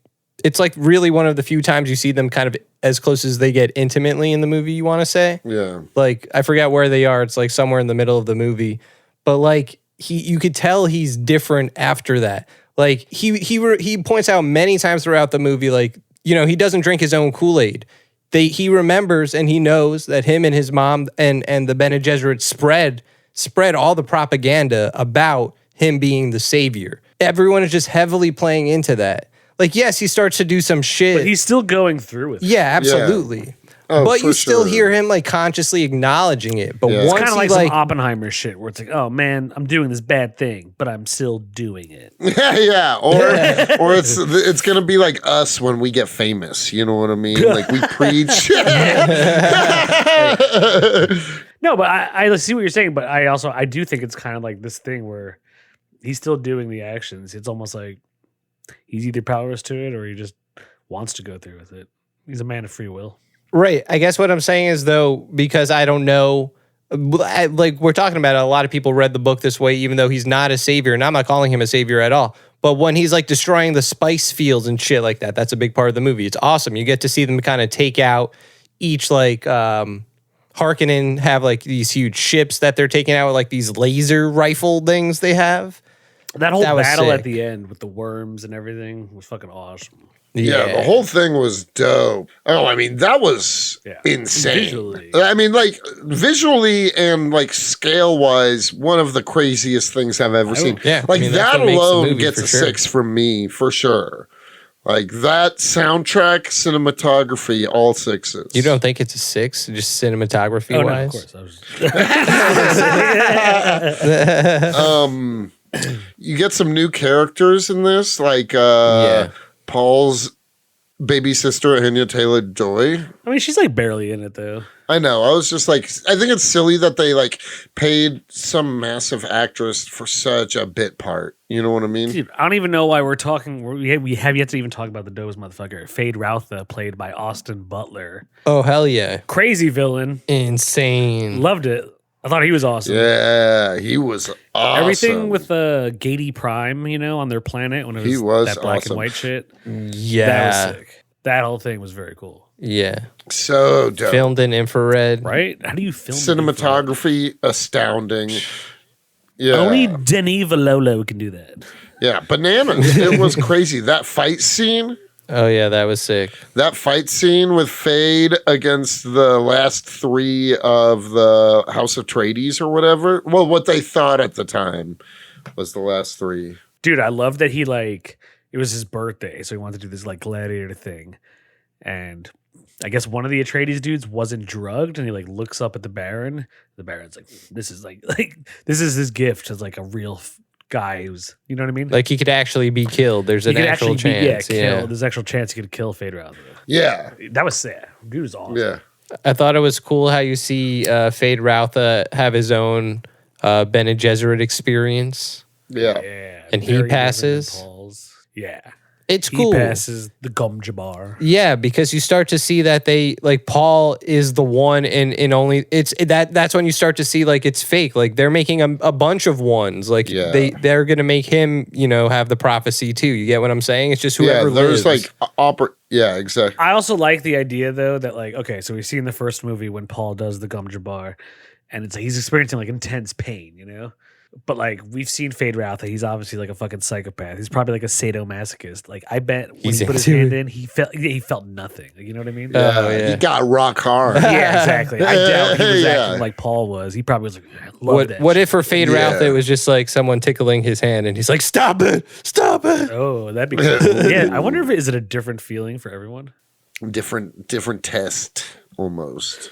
[SPEAKER 3] it's like really one of the few times you see them kind of as close as they get intimately in the movie. You want to say?
[SPEAKER 1] Yeah.
[SPEAKER 3] Like I forgot where they are. It's like somewhere in the middle of the movie. But like you could tell he's different after that. Like he points out many times throughout the movie, like, you know, he doesn't drink his own Kool-Aid. he remembers and he knows that him and his mom and the Bene Gesserit spread all the propaganda about him being the savior. Everyone is just heavily playing into that. Like, yes, he starts to do some shit.
[SPEAKER 2] But he's still going through with it.
[SPEAKER 3] Yeah, absolutely.
[SPEAKER 1] Oh,
[SPEAKER 3] but
[SPEAKER 1] for
[SPEAKER 3] you still
[SPEAKER 1] sure.
[SPEAKER 3] hear him like consciously acknowledging it. But
[SPEAKER 1] Yeah. It's
[SPEAKER 3] once
[SPEAKER 2] Kind of
[SPEAKER 3] he
[SPEAKER 2] like
[SPEAKER 3] like
[SPEAKER 2] some Oppenheimer shit where it's like, oh man, I'm doing this bad thing, but I'm still doing it.
[SPEAKER 1] Yeah. Or it's gonna be like us when we get famous. You know what I mean? Like we preach.
[SPEAKER 2] No, but I see what you're saying, but I do think it's kind of like this thing where he's still doing the actions. It's almost like he's either powerless to it or he just wants to go through with it. He's a man of free will.
[SPEAKER 3] right. I guess what I'm saying is though, because I don't know, like we're talking about it, a lot of people read the book this way, even though he's not a savior, and I'm not calling him a savior at all. But when he's like destroying the spice fields and shit like that, that's a big part of the movie. It's awesome. You get to see them kind of take out each like Harkonnen have like these huge ships that they're taking out with like these laser rifle things they have.
[SPEAKER 2] That whole
[SPEAKER 3] That was
[SPEAKER 2] battle
[SPEAKER 3] sick.
[SPEAKER 2] at the end with the worms and everything was fucking awesome.
[SPEAKER 1] Yeah, the whole thing was dope. Oh, I mean, that was
[SPEAKER 2] Yeah.
[SPEAKER 1] insane.
[SPEAKER 2] Visually.
[SPEAKER 1] I mean, like visually and like scale wise, one of the craziest things I've ever seen.
[SPEAKER 3] yeah, I
[SPEAKER 1] like
[SPEAKER 3] mean, that's
[SPEAKER 1] that
[SPEAKER 3] what makes the
[SPEAKER 1] alone
[SPEAKER 3] movie
[SPEAKER 1] gets
[SPEAKER 3] for
[SPEAKER 1] a
[SPEAKER 3] sure.
[SPEAKER 1] 6 from me for sure. Like that soundtrack, cinematography, all 6s.
[SPEAKER 3] You don't think it's a 6, just cinematography
[SPEAKER 2] Oh, no, of
[SPEAKER 3] wise?
[SPEAKER 2] course. I was
[SPEAKER 1] You get some new characters in this, like
[SPEAKER 3] Yeah.
[SPEAKER 1] Paul's baby sister, Anya Taylor-Joy.
[SPEAKER 2] I mean, she's like barely in it though.
[SPEAKER 1] I know. I was just like, I think it's silly that they like paid some massive actress for such a bit part. You know what I mean?
[SPEAKER 2] Dude, I don't even know why we're talking. We have yet to even talk about the dopest motherfucker. Feyd Rautha, played by Austin Butler.
[SPEAKER 3] Oh, hell yeah.
[SPEAKER 2] Crazy villain.
[SPEAKER 3] Insane.
[SPEAKER 2] Loved it. I thought he was awesome.
[SPEAKER 1] Yeah, he was awesome.
[SPEAKER 2] Everything with Gady Prime, on their planet when it was,
[SPEAKER 1] He was
[SPEAKER 2] that black
[SPEAKER 1] awesome.
[SPEAKER 2] and white shit. That
[SPEAKER 3] Yeah.
[SPEAKER 2] was sick. That whole thing was very cool.
[SPEAKER 3] Yeah.
[SPEAKER 1] so dope.
[SPEAKER 3] Filmed in infrared.
[SPEAKER 2] Right? How do you film
[SPEAKER 1] Cinematography astounding. Yeah,
[SPEAKER 2] Only Denis Villeneuve can do that.
[SPEAKER 1] yeah, bananas. It was crazy. That fight scene.
[SPEAKER 3] Oh, yeah, that was sick.
[SPEAKER 1] That fight scene with Feyd against the last 3 of the House of Atreides or whatever. Well, what they thought at the time was the last 3.
[SPEAKER 2] Dude, I love that it was his birthday, so he wanted to do this like gladiator thing. And I guess one of the Atreides dudes wasn't drugged, and he like looks up at the Baron. The Baron's like, this is this is his gift as like a real guy who's, you know what I mean?
[SPEAKER 3] Like, he could actually be killed. There's
[SPEAKER 2] he
[SPEAKER 3] an
[SPEAKER 2] could
[SPEAKER 3] actual
[SPEAKER 2] actually
[SPEAKER 3] chance.
[SPEAKER 2] be killed.
[SPEAKER 3] Yeah.
[SPEAKER 2] There's actual chance he could kill Feyd Rautha.
[SPEAKER 1] Yeah,
[SPEAKER 2] That was sad. Dude was awesome.
[SPEAKER 1] yeah.
[SPEAKER 3] I thought it was cool how you see Feyd Rautha have his own Bene Gesserit experience.
[SPEAKER 1] Yeah.
[SPEAKER 2] Yeah.
[SPEAKER 3] And he
[SPEAKER 2] very different than
[SPEAKER 3] passes?
[SPEAKER 2] Paul's. Yeah.
[SPEAKER 3] It's
[SPEAKER 2] He
[SPEAKER 3] cool.
[SPEAKER 2] passes the gum jabar.
[SPEAKER 3] Yeah, because you start to see that they like Paul is the one in only that's when you start to see like it's fake. Like they're making a bunch of ones. Like
[SPEAKER 1] Yeah.
[SPEAKER 3] they're gonna make him, have the prophecy too. You get what I'm saying? It's just whoever
[SPEAKER 1] Yeah, there's
[SPEAKER 3] lives.
[SPEAKER 1] like yeah, exactly.
[SPEAKER 2] I also like the idea though that like, okay, so we see in the first movie when Paul does the gum jabar and it's like he's experiencing like intense pain. But like we've seen Feyd Rautha, he's obviously like a fucking psychopath. He's probably like a sadomasochist. Like I bet when
[SPEAKER 3] He's
[SPEAKER 2] he put his
[SPEAKER 3] into
[SPEAKER 2] hand
[SPEAKER 3] it.
[SPEAKER 2] in, he felt nothing. Like, you know what I mean?
[SPEAKER 3] Oh, yeah.
[SPEAKER 1] He got rock hard.
[SPEAKER 2] Yeah, exactly. I doubt he was
[SPEAKER 1] Yeah.
[SPEAKER 2] acting like Paul was. He probably was like, I love that.
[SPEAKER 3] What
[SPEAKER 2] shit.
[SPEAKER 3] if for Feyd
[SPEAKER 1] Yeah.
[SPEAKER 3] Rautha it was just like someone tickling his hand and he's like, "Stop it! Stop it!"
[SPEAKER 2] Oh, that'd be cool. Yeah, I wonder if is it a different feeling for everyone?
[SPEAKER 1] Different test almost.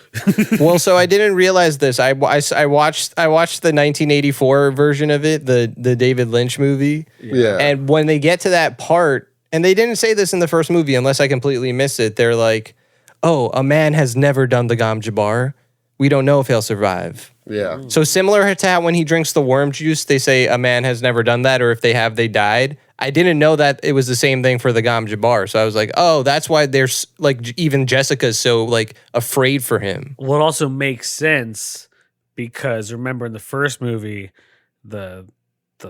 [SPEAKER 3] Well, so I didn't realize this. I watched the 1984 version of it, the David Lynch movie.
[SPEAKER 1] Yeah.
[SPEAKER 3] And when they get to that part, and they didn't say this in the first movie unless I completely missed it, they're like, "Oh, a man has never done the Gom Jabbar. We don't know if he'll survive."
[SPEAKER 1] Yeah.
[SPEAKER 3] So similar to how when he drinks the worm juice, they say a man has never done that, or if they have, they died. I didn't know that it was the same thing for the Gom Jabbar. So I was like, oh, that's why there's like even Jessica's so like afraid for him.
[SPEAKER 2] Well, it also makes sense because remember in the first movie, the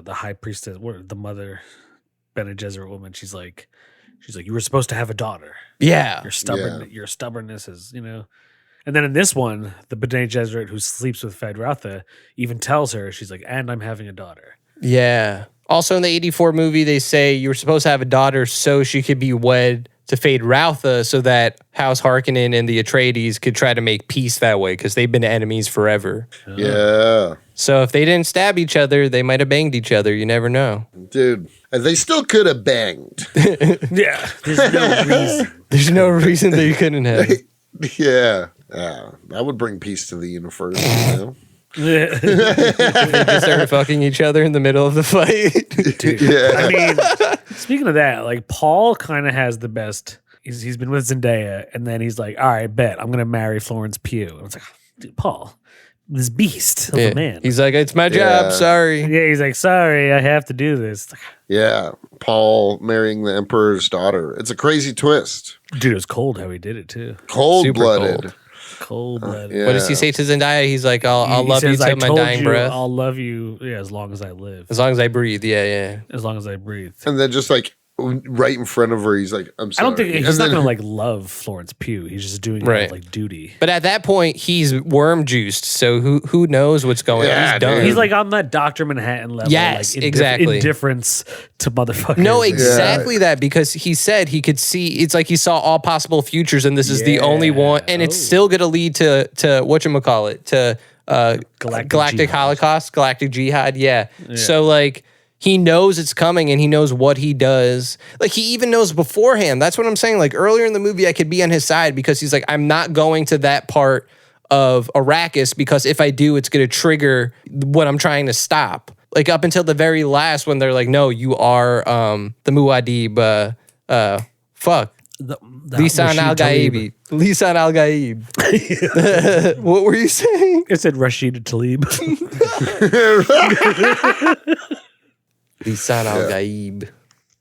[SPEAKER 2] high priestess, the mother, Bene Gesserit woman, she's like, you were supposed to have a daughter.
[SPEAKER 3] Yeah.
[SPEAKER 2] Your stubbornness is, And then in this one, the Bene Gesserit who sleeps with Feyd Rautha even tells her, she's like, and I'm having a daughter.
[SPEAKER 3] Yeah. Also in the 84 movie, they say you were supposed to have a daughter so she could be wed Feyd Rautha so that House Harkonnen and the Atreides could try to make peace that way because they've been enemies forever.
[SPEAKER 1] Yeah.
[SPEAKER 3] So if they didn't stab each other, they might have banged each other. You never know.
[SPEAKER 1] Dude, they still could have banged.
[SPEAKER 2] Yeah, there's no reason.
[SPEAKER 3] There's no reason that you couldn't have.
[SPEAKER 1] Yeah. That would bring peace to the universe, you know?
[SPEAKER 3] They just started fucking each other in the middle of the fight.
[SPEAKER 2] Dude,
[SPEAKER 1] Yeah.
[SPEAKER 2] I mean, speaking of that, like Paul kind of has the best. He's been with Zendaya, and then he's like, "All right, bet I'm gonna marry Florence Pugh." And I was like, "Dude, Paul, this beast of a man."
[SPEAKER 3] He's like, it's my job.
[SPEAKER 1] Yeah.
[SPEAKER 3] Sorry.
[SPEAKER 2] Yeah, he's like, "Sorry, I have to do this." It's like,
[SPEAKER 1] Yeah. Paul marrying the Emperor's daughter. It's a crazy twist.
[SPEAKER 2] dude, it was cold how he did it too.
[SPEAKER 1] Cold-blooded.
[SPEAKER 3] cold.
[SPEAKER 2] Cold blooded.
[SPEAKER 1] Yeah.
[SPEAKER 3] What does he say to Zendaya? He's like, I'll
[SPEAKER 2] He
[SPEAKER 3] love you
[SPEAKER 2] says, "I
[SPEAKER 3] till my
[SPEAKER 2] told
[SPEAKER 3] dying
[SPEAKER 2] you
[SPEAKER 3] breath.
[SPEAKER 2] I'll love you, yeah, as long as I live,
[SPEAKER 3] As long as I breathe. Yeah.
[SPEAKER 2] as long as I breathe."
[SPEAKER 1] And then just like right in front of her, he's like, I'm
[SPEAKER 2] I
[SPEAKER 1] sorry.
[SPEAKER 2] don't think he's
[SPEAKER 1] And
[SPEAKER 2] not
[SPEAKER 1] then-
[SPEAKER 2] gonna like love Florence Pugh. He's just doing it out
[SPEAKER 3] Right.
[SPEAKER 2] of like duty.
[SPEAKER 3] But at that point, he's worm juiced. So who knows what's going on?
[SPEAKER 1] Yeah,
[SPEAKER 3] He's done.
[SPEAKER 1] dude.
[SPEAKER 2] He's like on that Dr. Manhattan level.
[SPEAKER 3] Yes,
[SPEAKER 2] like
[SPEAKER 3] exactly.
[SPEAKER 2] Indifference to motherfuckers.
[SPEAKER 3] No, exactly that, because he said he could see, it's like he saw all possible futures and this is the only one, and it's still going to lead to whatchamacallit, to Galactic
[SPEAKER 2] Jihad.
[SPEAKER 3] Holocaust, Galactic Jihad, yeah. So like, he knows it's coming and he knows what he does. Like he even knows beforehand. That's what I'm saying. Like earlier in the movie, I could be on his side because he's like, I'm not going to that part of Arrakis because if I do, it's going to trigger what I'm trying to stop. Like up until the very last when they're like, no, you are the Muad'Dib, fuck. Lisan al-Gaib. Lisan al-Gaib. What were you saying?
[SPEAKER 2] It said Rashid Tlaib.
[SPEAKER 3] Lisan al-Gaib.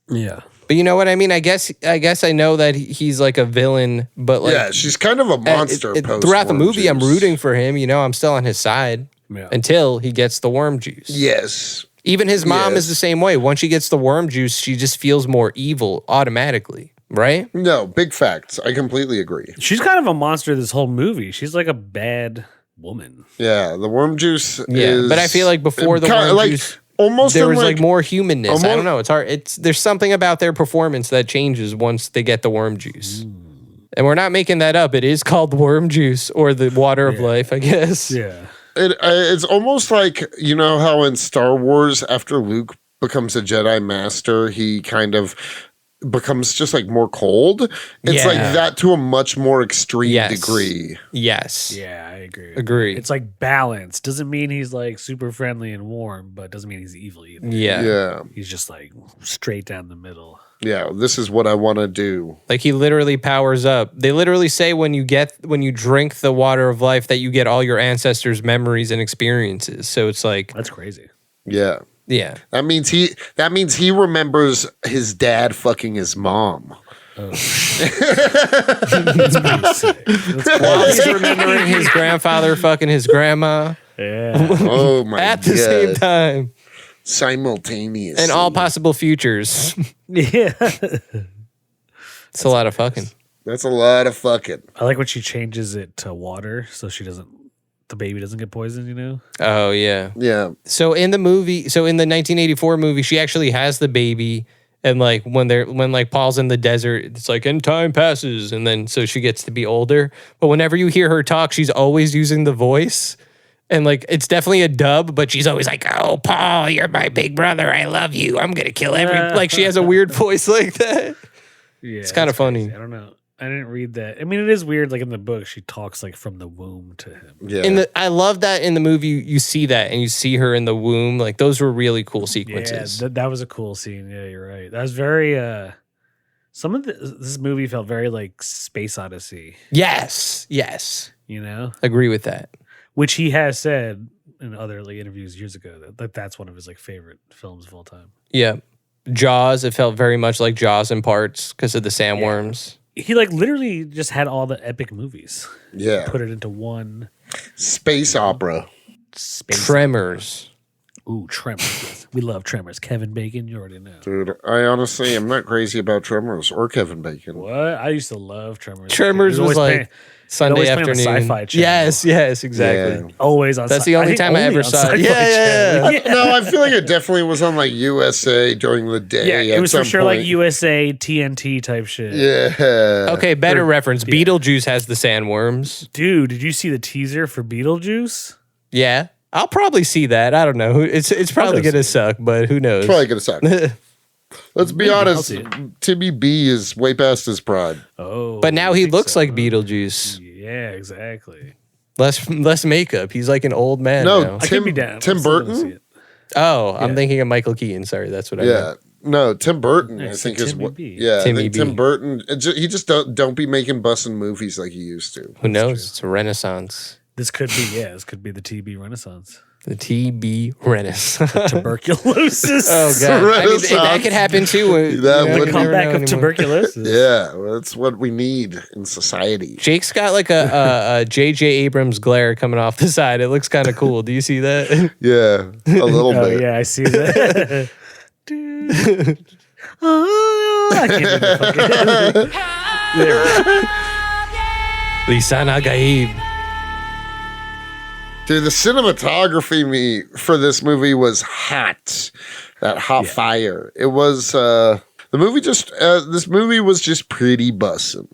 [SPEAKER 2] Yeah.
[SPEAKER 3] But you know what I mean? I guess I know that he's like a villain, but like
[SPEAKER 1] yeah, she's kind of a monster.
[SPEAKER 3] throughout the
[SPEAKER 1] post-worm
[SPEAKER 3] movie, I'm
[SPEAKER 1] juice.
[SPEAKER 3] rooting for him. You know, I'm still on his side
[SPEAKER 2] Yeah.
[SPEAKER 3] until he gets the worm juice.
[SPEAKER 1] Yes.
[SPEAKER 3] Even his mom is
[SPEAKER 1] Yes.
[SPEAKER 3] the same way. Once she gets the worm juice, she just feels more evil automatically, right?
[SPEAKER 1] No, big facts. I completely agree.
[SPEAKER 2] She's kind of a monster this whole movie. She's like a bad woman.
[SPEAKER 1] Yeah, the worm juice
[SPEAKER 3] Yeah,
[SPEAKER 1] is...
[SPEAKER 3] but I feel like before the
[SPEAKER 1] kinda
[SPEAKER 3] worm
[SPEAKER 1] like,
[SPEAKER 3] juice,
[SPEAKER 1] almost
[SPEAKER 3] there
[SPEAKER 1] in
[SPEAKER 3] was like more humanness. I
[SPEAKER 1] almost-
[SPEAKER 3] don't know. It's hard. There's something about their performance that changes once they get the worm juice. And we're not making that up. It is called worm juice or the water of life, I guess.
[SPEAKER 2] Yeah.
[SPEAKER 1] It's almost like, you know how in Star Wars, after Luke becomes a Jedi Master, he kind of becomes just like more cold. It's like
[SPEAKER 3] Yeah.
[SPEAKER 1] that to a much more extreme
[SPEAKER 3] Yes.
[SPEAKER 1] degree.
[SPEAKER 3] Yes.
[SPEAKER 2] Yeah, I agree.
[SPEAKER 3] Agree.
[SPEAKER 2] It's like balance. Doesn't mean he's like super friendly and warm, but doesn't mean he's evil either.
[SPEAKER 3] Yeah.
[SPEAKER 1] Yeah.
[SPEAKER 2] He's just like straight down the middle.
[SPEAKER 1] Yeah. This is what I want to do.
[SPEAKER 3] Like he literally powers up. They literally say when you drink the water of life that you get all your ancestors' memories and experiences. So it's like,
[SPEAKER 2] That's crazy.
[SPEAKER 1] Yeah.
[SPEAKER 3] yeah.
[SPEAKER 1] That means he remembers his dad fucking his mom.
[SPEAKER 2] That's pretty sick. That's
[SPEAKER 3] While he's remembering his grandfather fucking his grandma
[SPEAKER 2] yeah.
[SPEAKER 1] Oh my
[SPEAKER 3] at the
[SPEAKER 1] God.
[SPEAKER 3] same time.
[SPEAKER 1] Simultaneous.
[SPEAKER 3] And all possible futures.
[SPEAKER 2] Yeah.
[SPEAKER 3] It's a lot of fucking.
[SPEAKER 1] That's a lot of fucking.
[SPEAKER 2] I like when she changes it to water so the baby doesn't get poisoned, you know?
[SPEAKER 3] Oh, yeah.
[SPEAKER 1] Yeah.
[SPEAKER 3] So in the 1984 movie, she actually has the baby. And like when like Paul's in the desert, it's like, and time passes. And then so she gets to be older. But whenever you hear her talk, she's always using the voice. And like, it's definitely a dub, but she's always like, oh, Paul, you're my big brother. I love you. I'm going to kill like she has a weird voice like that.
[SPEAKER 2] Yeah.
[SPEAKER 3] It's kind of funny.
[SPEAKER 2] I don't know. I didn't read that. I mean, it is weird. Like in the book, she talks like from the womb to him.
[SPEAKER 1] Yeah.
[SPEAKER 3] I love that in the movie, you see that and you see her in the womb. Like those were really cool sequences.
[SPEAKER 2] Yeah, that was a cool scene. Yeah, you're right. That was very. This movie felt very like Space Odyssey.
[SPEAKER 3] Yes.
[SPEAKER 2] You know,
[SPEAKER 3] Agree with that.
[SPEAKER 2] which he has said in other like interviews years ago that that's one of his like favorite films of all time.
[SPEAKER 3] Yeah. Jaws, it felt very much like Jaws in parts because of the sandworms.
[SPEAKER 2] He like literally just had all the epic movies.
[SPEAKER 1] Yeah.
[SPEAKER 2] Put it into one
[SPEAKER 1] Space opera.
[SPEAKER 2] space.
[SPEAKER 3] Tremors.
[SPEAKER 2] Ooh, Tremors. We love Tremors. Kevin Bacon, you already know.
[SPEAKER 1] Dude, I honestly am not crazy about Tremors or Kevin Bacon.
[SPEAKER 2] What? I used to love Tremors.
[SPEAKER 3] Tremors was like Sunday
[SPEAKER 2] always playing on the
[SPEAKER 3] afternoon.
[SPEAKER 2] Sci-Fi Channel.
[SPEAKER 3] Yes, exactly.
[SPEAKER 1] Yeah.
[SPEAKER 2] always on.
[SPEAKER 3] That's the only
[SPEAKER 2] think
[SPEAKER 3] time I
[SPEAKER 2] only
[SPEAKER 3] ever
[SPEAKER 2] on
[SPEAKER 3] saw it.
[SPEAKER 2] Sci-Fi
[SPEAKER 3] Yeah.
[SPEAKER 2] Channel.
[SPEAKER 1] No, I feel like it definitely was on like USA during the day.
[SPEAKER 2] Yeah, it was for
[SPEAKER 1] some
[SPEAKER 2] sure
[SPEAKER 1] point.
[SPEAKER 2] like USA TNT type shit.
[SPEAKER 1] Yeah.
[SPEAKER 3] Okay, better reference. Beetlejuice has the sandworms.
[SPEAKER 2] Dude, did you see the teaser for Beetlejuice?
[SPEAKER 3] Yeah. I'll probably see that. I don't know. It's probably
[SPEAKER 2] go
[SPEAKER 3] going to
[SPEAKER 2] see
[SPEAKER 3] suck, but who knows?
[SPEAKER 1] Probably gonna suck. Let's be
[SPEAKER 2] I'll
[SPEAKER 1] honest.
[SPEAKER 2] see it.
[SPEAKER 1] Timmy B is way past his pride.
[SPEAKER 2] Oh,
[SPEAKER 3] But now
[SPEAKER 2] I
[SPEAKER 3] he
[SPEAKER 2] think
[SPEAKER 3] looks
[SPEAKER 2] so,
[SPEAKER 3] like
[SPEAKER 2] huh?
[SPEAKER 3] Beetlejuice.
[SPEAKER 2] Yeah, exactly.
[SPEAKER 3] Less makeup. He's like an old man
[SPEAKER 1] No,
[SPEAKER 3] now.
[SPEAKER 2] I could be down.
[SPEAKER 1] Tim
[SPEAKER 2] I'm still gonna
[SPEAKER 1] Burton?
[SPEAKER 2] see it.
[SPEAKER 3] Oh, I'm
[SPEAKER 2] Yeah.
[SPEAKER 3] thinking of Michael Keaton. Sorry, that's what I
[SPEAKER 1] Yeah.
[SPEAKER 3] meant.
[SPEAKER 1] No, Tim Burton.
[SPEAKER 2] Yeah,
[SPEAKER 1] I
[SPEAKER 2] so
[SPEAKER 1] think is
[SPEAKER 2] Timmy
[SPEAKER 1] what.
[SPEAKER 2] B.
[SPEAKER 1] Yeah,
[SPEAKER 3] Timmy
[SPEAKER 1] I think
[SPEAKER 3] B.
[SPEAKER 1] Tim Burton. He just don't be making bussin' movies like he used to.
[SPEAKER 3] Who knows? It's a renaissance.
[SPEAKER 2] This could be, this could be the TB Renaissance.
[SPEAKER 3] The TB Renaissance.
[SPEAKER 2] Tuberculosis.
[SPEAKER 3] Oh god! I mean, that
[SPEAKER 1] Renaissance.
[SPEAKER 3] could happen too.
[SPEAKER 1] That
[SPEAKER 3] you
[SPEAKER 1] would
[SPEAKER 3] never
[SPEAKER 2] Comeback
[SPEAKER 3] know
[SPEAKER 2] of
[SPEAKER 3] anymore.
[SPEAKER 2] tuberculosis.
[SPEAKER 1] Yeah, well, that's what we need in society.
[SPEAKER 3] Jake's got like a J.J. Abrams glare coming off the side. It looks kind of cool. Do you see that?
[SPEAKER 1] Yeah, a little
[SPEAKER 2] Oh
[SPEAKER 1] bit.
[SPEAKER 2] yeah, I see that. Dude. Oh, I can't do the fucking. There.
[SPEAKER 3] Lisana Gaib.
[SPEAKER 1] Dude, the cinematography for this movie was hot. That hot fire. It was the movie just this movie was just pretty bussin'.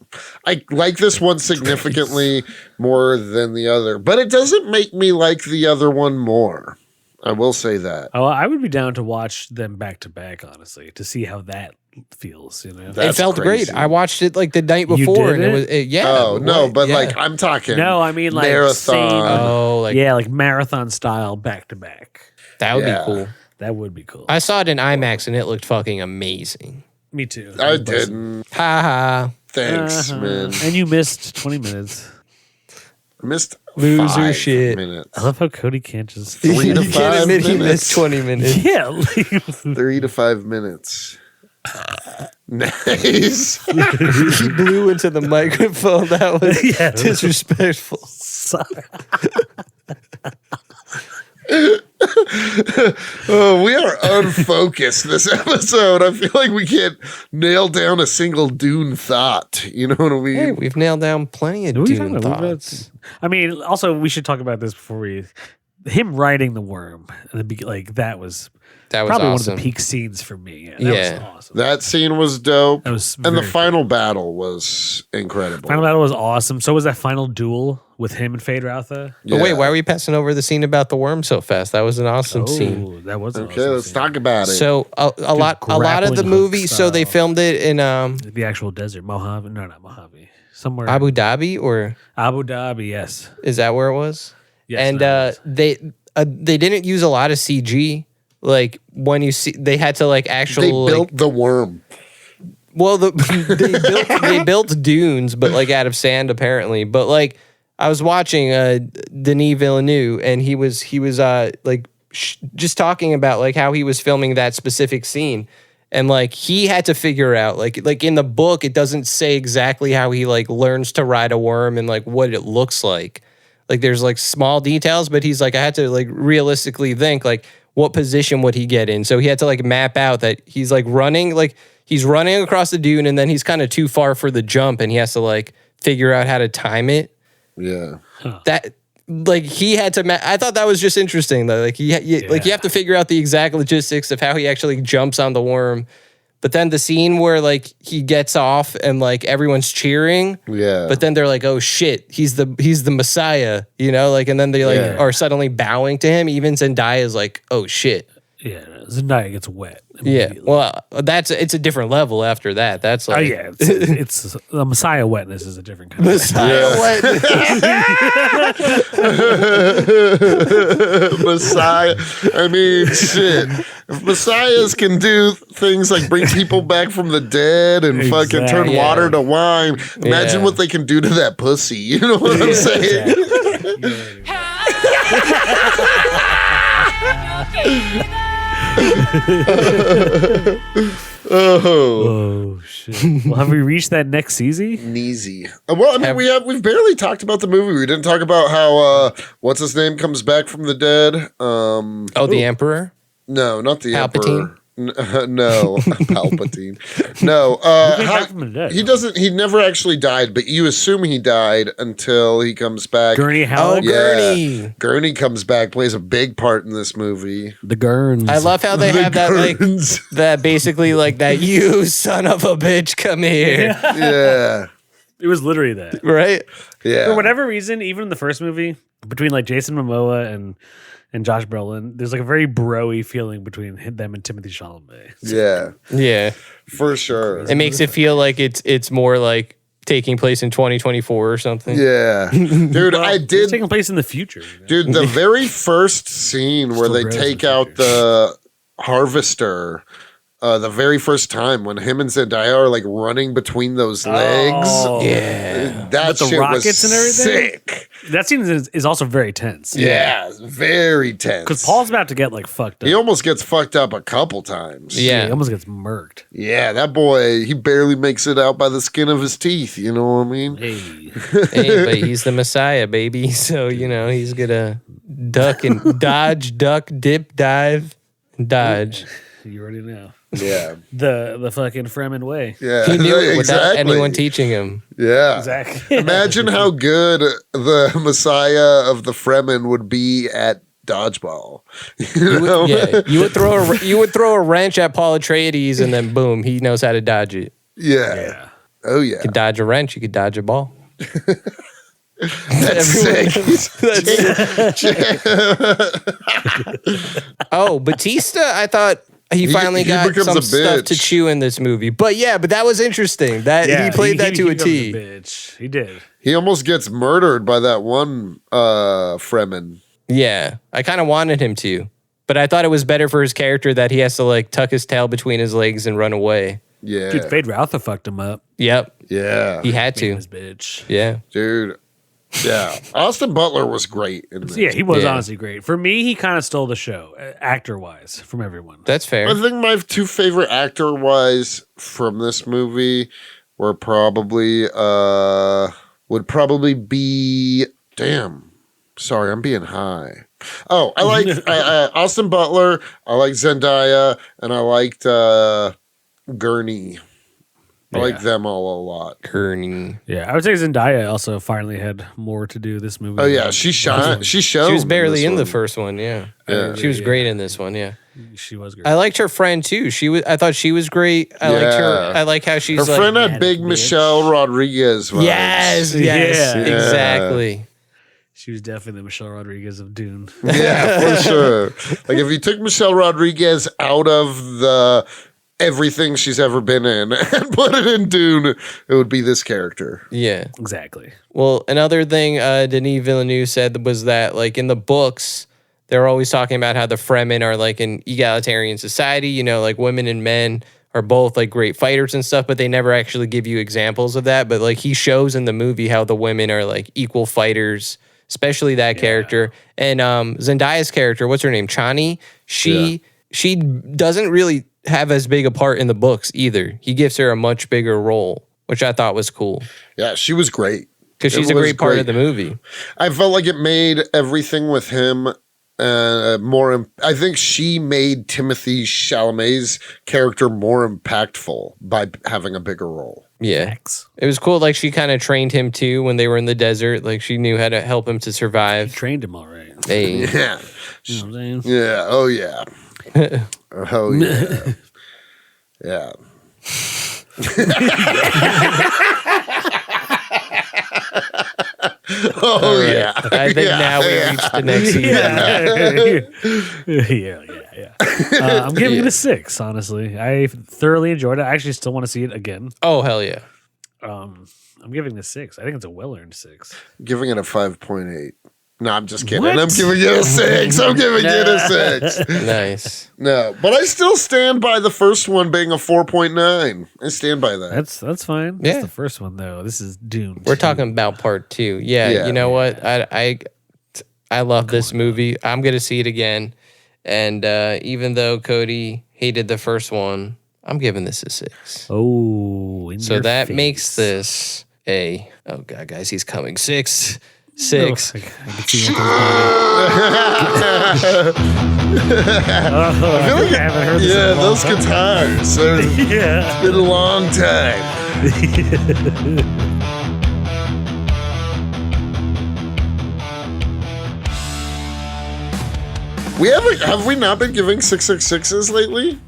[SPEAKER 1] I like this one significantly more than the other, but it doesn't make me like the other one more. I will say that.
[SPEAKER 2] Oh, I would be down to watch them back to back, honestly, to see how that feels. You know,
[SPEAKER 3] It
[SPEAKER 1] That's
[SPEAKER 3] felt
[SPEAKER 1] crazy.
[SPEAKER 3] great. I watched it like the night
[SPEAKER 2] You
[SPEAKER 3] before,
[SPEAKER 2] did
[SPEAKER 3] and it
[SPEAKER 2] it?
[SPEAKER 3] was yeah.
[SPEAKER 1] Oh no,
[SPEAKER 3] what?
[SPEAKER 1] but
[SPEAKER 3] Yeah.
[SPEAKER 1] like I'm talking.
[SPEAKER 2] No, I mean like
[SPEAKER 1] marathon.
[SPEAKER 2] same-
[SPEAKER 3] Oh, like
[SPEAKER 2] yeah, like marathon style back to back.
[SPEAKER 3] that would
[SPEAKER 1] Yeah.
[SPEAKER 3] be cool.
[SPEAKER 2] That would be cool.
[SPEAKER 3] I saw it in IMAX and it looked fucking amazing.
[SPEAKER 2] Me too.
[SPEAKER 1] I didn't.
[SPEAKER 3] Ha ha.
[SPEAKER 1] Thanks, man.
[SPEAKER 2] And you missed 20 minutes.
[SPEAKER 1] I missed
[SPEAKER 3] Loser
[SPEAKER 1] 5
[SPEAKER 3] shit.
[SPEAKER 1] minutes.
[SPEAKER 2] I love how Cody can't just.
[SPEAKER 1] 3 to
[SPEAKER 3] You
[SPEAKER 1] 5
[SPEAKER 3] can't admit he
[SPEAKER 1] minutes.
[SPEAKER 3] missed 20 minutes.
[SPEAKER 2] Yeah, leave.
[SPEAKER 1] 3 to 5 minutes. Nice.
[SPEAKER 3] He blew into the microphone. That was
[SPEAKER 2] Yeah.
[SPEAKER 3] disrespectful.
[SPEAKER 2] Sorry.
[SPEAKER 1] Oh, we are unfocused this episode. I feel like we can't nail down a single Dune thought. You know what I mean?
[SPEAKER 3] Hey, we've nailed down plenty of
[SPEAKER 2] What are you
[SPEAKER 3] Dune
[SPEAKER 2] talking about?
[SPEAKER 3] thoughts.
[SPEAKER 2] I mean, also we should talk about this before we. Him riding the worm, like that was
[SPEAKER 3] That was
[SPEAKER 2] probably
[SPEAKER 3] awesome.
[SPEAKER 2] one of the peak scenes for me. Yeah, that
[SPEAKER 3] Yeah.
[SPEAKER 2] was awesome.
[SPEAKER 1] That scene was dope.
[SPEAKER 2] That was
[SPEAKER 1] and the
[SPEAKER 2] very
[SPEAKER 1] final battle was incredible.
[SPEAKER 2] Final battle was awesome. So was that final duel with him and Feyd Rautha.
[SPEAKER 3] But wait, why are we passing over the scene about the worm so fast? That was an awesome scene.
[SPEAKER 2] Oh, that was an
[SPEAKER 1] Okay,
[SPEAKER 2] awesome
[SPEAKER 1] let's
[SPEAKER 2] scene.
[SPEAKER 1] talk about it.
[SPEAKER 3] So a lot of the
[SPEAKER 2] grappling hook
[SPEAKER 3] movie. So they
[SPEAKER 2] style.
[SPEAKER 3] filmed it in
[SPEAKER 2] The actual desert, Mojave. No, not Mojave. Somewhere
[SPEAKER 3] Abu Dhabi, or
[SPEAKER 2] Abu Dhabi. Yes.
[SPEAKER 3] is that where it was?
[SPEAKER 2] Yes.
[SPEAKER 3] And
[SPEAKER 2] no, it
[SPEAKER 3] they didn't use a lot of CG. Like when you see, they had to like actual
[SPEAKER 1] they
[SPEAKER 3] like,
[SPEAKER 1] built the worm.
[SPEAKER 3] well, they built dunes, but like out of sand apparently. But like I was watching Denis Villeneuve, and he was like just talking about like how he was filming that specific scene, and like he had to figure out like in the book it doesn't say exactly how he like learns to ride a worm and like what it looks like. Like there's like small details, but he's like I had to like realistically think like what position would he get in. So he had to like map out that he's like running across the dune, and then he's kind of too far for the jump, and he has to like figure out how to time it.
[SPEAKER 1] Yeah.
[SPEAKER 3] That like he had to. I thought that was just interesting though. Like like you have to figure out the exact logistics of how he actually jumps on the worm. But then the scene where like he gets off and like everyone's cheering.
[SPEAKER 1] Yeah.
[SPEAKER 3] But then they're like, "Oh shit, he's the Messiah," you know? Like, and then they like
[SPEAKER 1] Yeah.
[SPEAKER 3] are suddenly bowing to him. Even Zendaya is like, "Oh shit."
[SPEAKER 2] Yeah, Zendaya gets wet.
[SPEAKER 3] Yeah.
[SPEAKER 2] immediately.
[SPEAKER 3] Well, it's a different level after that. That's
[SPEAKER 2] Oh
[SPEAKER 3] like
[SPEAKER 2] yeah, it's the Messiah wetness is a different kind of
[SPEAKER 3] Messiah. What?
[SPEAKER 1] Messiah. I mean, shit. If messiahs can do things like bring people back from the dead and fucking turn
[SPEAKER 2] Exactly.
[SPEAKER 1] water to wine, imagine
[SPEAKER 3] Yeah.
[SPEAKER 1] what they can do to that pussy. You know what I'm saying? Oh,
[SPEAKER 2] Oh shit! Well, have we reached that next season?
[SPEAKER 1] Neezy. Well, I mean, we've barely talked about the movie. We didn't talk about how what's his name comes back from the dead.
[SPEAKER 3] The Emperor?
[SPEAKER 1] No, not the
[SPEAKER 3] Palpatine?
[SPEAKER 1] Emperor. No, Palpatine. No,
[SPEAKER 2] Came back from the dead.
[SPEAKER 1] he doesn't. He never actually died, but you assume he died until he comes back.
[SPEAKER 2] Gurney Halleck.
[SPEAKER 3] Gurney.
[SPEAKER 1] Gurney comes back, plays a big part in this movie.
[SPEAKER 2] The Gurns.
[SPEAKER 3] I love how they have that, like, that basically, like, that you son of a bitch, come here.
[SPEAKER 1] Yeah,
[SPEAKER 2] It was literally that.
[SPEAKER 3] Right?
[SPEAKER 1] yeah.
[SPEAKER 2] For whatever reason, even in the first movie, between like Jason Momoa and Josh Brolin, there's like a very bro-y feeling between them and Timothy Chalamet.
[SPEAKER 1] Yeah,
[SPEAKER 3] Yeah.
[SPEAKER 1] for sure.
[SPEAKER 3] It makes it feel like it's more like taking place in 2024 or something.
[SPEAKER 1] Yeah, dude, I
[SPEAKER 2] It's
[SPEAKER 1] did.
[SPEAKER 2] taking place in the future. You know?
[SPEAKER 1] Dude, the very first scene where
[SPEAKER 2] Still
[SPEAKER 1] they
[SPEAKER 2] grows in
[SPEAKER 1] take
[SPEAKER 2] the
[SPEAKER 1] out
[SPEAKER 2] future.
[SPEAKER 1] the harvester, the very first time when him and Zendaya are like running between those legs.
[SPEAKER 2] Oh,
[SPEAKER 3] Yeah.
[SPEAKER 1] That
[SPEAKER 2] With the
[SPEAKER 1] shit
[SPEAKER 2] rockets
[SPEAKER 1] was
[SPEAKER 2] and everything?
[SPEAKER 1] sick.
[SPEAKER 2] That scene is also very tense.
[SPEAKER 1] Yeah, very tense.
[SPEAKER 2] Because Paul's about to get like fucked up.
[SPEAKER 1] he almost gets fucked up a couple times.
[SPEAKER 3] Yeah.
[SPEAKER 2] He almost gets murked.
[SPEAKER 1] Yeah, that boy, he barely makes it out by the skin of his teeth. You know what I mean?
[SPEAKER 2] Hey.
[SPEAKER 3] Hey, but he's the Messiah, baby. So, he's gonna duck and dodge, duck, dip, dive, and dodge.
[SPEAKER 2] You already know.
[SPEAKER 1] Yeah.
[SPEAKER 2] The fucking Fremen way.
[SPEAKER 1] Yeah.
[SPEAKER 3] He knew it without
[SPEAKER 1] Exactly.
[SPEAKER 3] anyone teaching him.
[SPEAKER 1] Yeah.
[SPEAKER 2] Exactly.
[SPEAKER 1] Imagine how good the Messiah of the Fremen would be at dodgeball. You know?
[SPEAKER 3] Yeah, you would throw a wrench at Paul Atreides, and then boom, he knows how to dodge it.
[SPEAKER 1] Yeah.
[SPEAKER 2] Yeah.
[SPEAKER 1] Oh yeah.
[SPEAKER 3] You could dodge a wrench, you could dodge a ball.
[SPEAKER 1] That's sick.
[SPEAKER 3] Oh, Batista, I thought he finally
[SPEAKER 1] he
[SPEAKER 3] got
[SPEAKER 1] becomes
[SPEAKER 3] some
[SPEAKER 1] a
[SPEAKER 3] stuff to
[SPEAKER 1] bitch.
[SPEAKER 3] chew in this movie. But that was interesting. That
[SPEAKER 2] Yeah,
[SPEAKER 3] he played that to a
[SPEAKER 2] becomes
[SPEAKER 3] T.
[SPEAKER 2] bitch. He did.
[SPEAKER 1] He almost gets murdered by that one Fremen.
[SPEAKER 3] Yeah, I kind of wanted him to, but I thought it was better for his character that he has to like tuck his tail between his legs and run away.
[SPEAKER 1] Yeah.
[SPEAKER 2] Dude, Feyd Rautha fucked him up.
[SPEAKER 3] Yep,
[SPEAKER 1] Yeah.
[SPEAKER 3] he had
[SPEAKER 2] Being
[SPEAKER 3] to.
[SPEAKER 2] his bitch.
[SPEAKER 3] Yeah,
[SPEAKER 1] Dude. Yeah. Austin Butler was great in this.
[SPEAKER 2] Yeah, he was
[SPEAKER 3] Yeah.
[SPEAKER 2] honestly great. For me, he kind of stole the show, actor wise, from everyone.
[SPEAKER 3] that's fair.
[SPEAKER 1] I think my two favorite actor wise from this movie were probably would probably be sorry, I'm being high. Oh, I like Austin Butler, I like Zendaya, and I liked Gurney. I like
[SPEAKER 2] Yeah.
[SPEAKER 1] them all a lot.
[SPEAKER 3] Kearney.
[SPEAKER 2] Yeah, I would say Zendaya also finally had more to do this movie.
[SPEAKER 1] Oh yeah, she shone. She showed.
[SPEAKER 3] She was barely in the
[SPEAKER 1] this
[SPEAKER 3] first one. Yeah,
[SPEAKER 1] Yeah.
[SPEAKER 3] she was
[SPEAKER 2] Yeah.
[SPEAKER 3] great in this one. Yeah,
[SPEAKER 2] She was great.
[SPEAKER 3] I liked her friend too. I thought she was great. I liked her.
[SPEAKER 1] Yeah.
[SPEAKER 3] I like how she's
[SPEAKER 1] Her
[SPEAKER 3] like.
[SPEAKER 1] friend had
[SPEAKER 2] mad
[SPEAKER 1] big
[SPEAKER 2] bitch.
[SPEAKER 1] Michelle Rodriguez vibes.
[SPEAKER 3] Yes,
[SPEAKER 2] Yeah.
[SPEAKER 3] exactly.
[SPEAKER 2] She was definitely the Michelle Rodriguez of Dune.
[SPEAKER 1] Yeah, for sure. Like if you took Michelle Rodriguez out of the everything she's ever been in and put it in Dune, it would be this character.
[SPEAKER 3] Yeah.
[SPEAKER 2] Exactly.
[SPEAKER 3] Well, another thing Denis Villeneuve said was that, like, in the books, they're always talking about how the Fremen are like an egalitarian society. Like women and men are both like great fighters and stuff, but they never actually give you examples of that. But like he shows in the movie how the women are like equal fighters, especially that character. And Zendaya's character, what's her name? Chani. She doesn't really have as big a part in the books either. He gives her a much bigger role, which I thought was cool
[SPEAKER 1] Yeah, she was great.
[SPEAKER 3] because
[SPEAKER 1] It
[SPEAKER 3] she's a
[SPEAKER 1] was
[SPEAKER 3] great part
[SPEAKER 1] great.
[SPEAKER 3] of the movie.
[SPEAKER 1] I felt like it made everything with him more. I think she made Timothy Chalamet's character more impactful by having a bigger role.
[SPEAKER 3] Yeah.
[SPEAKER 2] Facts.
[SPEAKER 3] It was cool. Like she kind of trained him too when they were in the desert. Like she knew how to help him to survive.
[SPEAKER 2] Trained him all right.
[SPEAKER 3] Hey.
[SPEAKER 1] Yeah.
[SPEAKER 2] You know what I'm saying?
[SPEAKER 1] Yeah. Oh yeah. Oh yeah. Yeah. Oh yeah.
[SPEAKER 3] I think now we reached the next season.
[SPEAKER 2] Yeah. I'm giving it a 6, honestly. I thoroughly enjoyed it. I actually still want to see it again.
[SPEAKER 3] Oh hell yeah.
[SPEAKER 2] I'm giving it a 6. I think it's a well-earned 6.
[SPEAKER 1] Giving it a 5.8. No, I'm just kidding.
[SPEAKER 2] What?
[SPEAKER 1] I'm giving it a 6. I'm giving it a 6.
[SPEAKER 3] Nice.
[SPEAKER 1] No, but I still stand by the first one being a 4.9. I stand by that.
[SPEAKER 2] That's fine.
[SPEAKER 3] Yeah.
[SPEAKER 2] That's the first one, though. This is Dune.
[SPEAKER 3] We're talking about part 2. Yeah,
[SPEAKER 1] Yeah.
[SPEAKER 3] you know what? I love this movie. I'm gonna see it again. And even though Cody hated the first one, I'm giving this a 6.
[SPEAKER 2] Oh,
[SPEAKER 3] so that makes this a. Oh god, guys, he's coming. 6. 6.
[SPEAKER 2] Oh, I can see Anthony's I feel like I haven't heard this in a long
[SPEAKER 1] those
[SPEAKER 2] time.
[SPEAKER 1] guitars. It's been a long time. Have we not been giving 666s lately?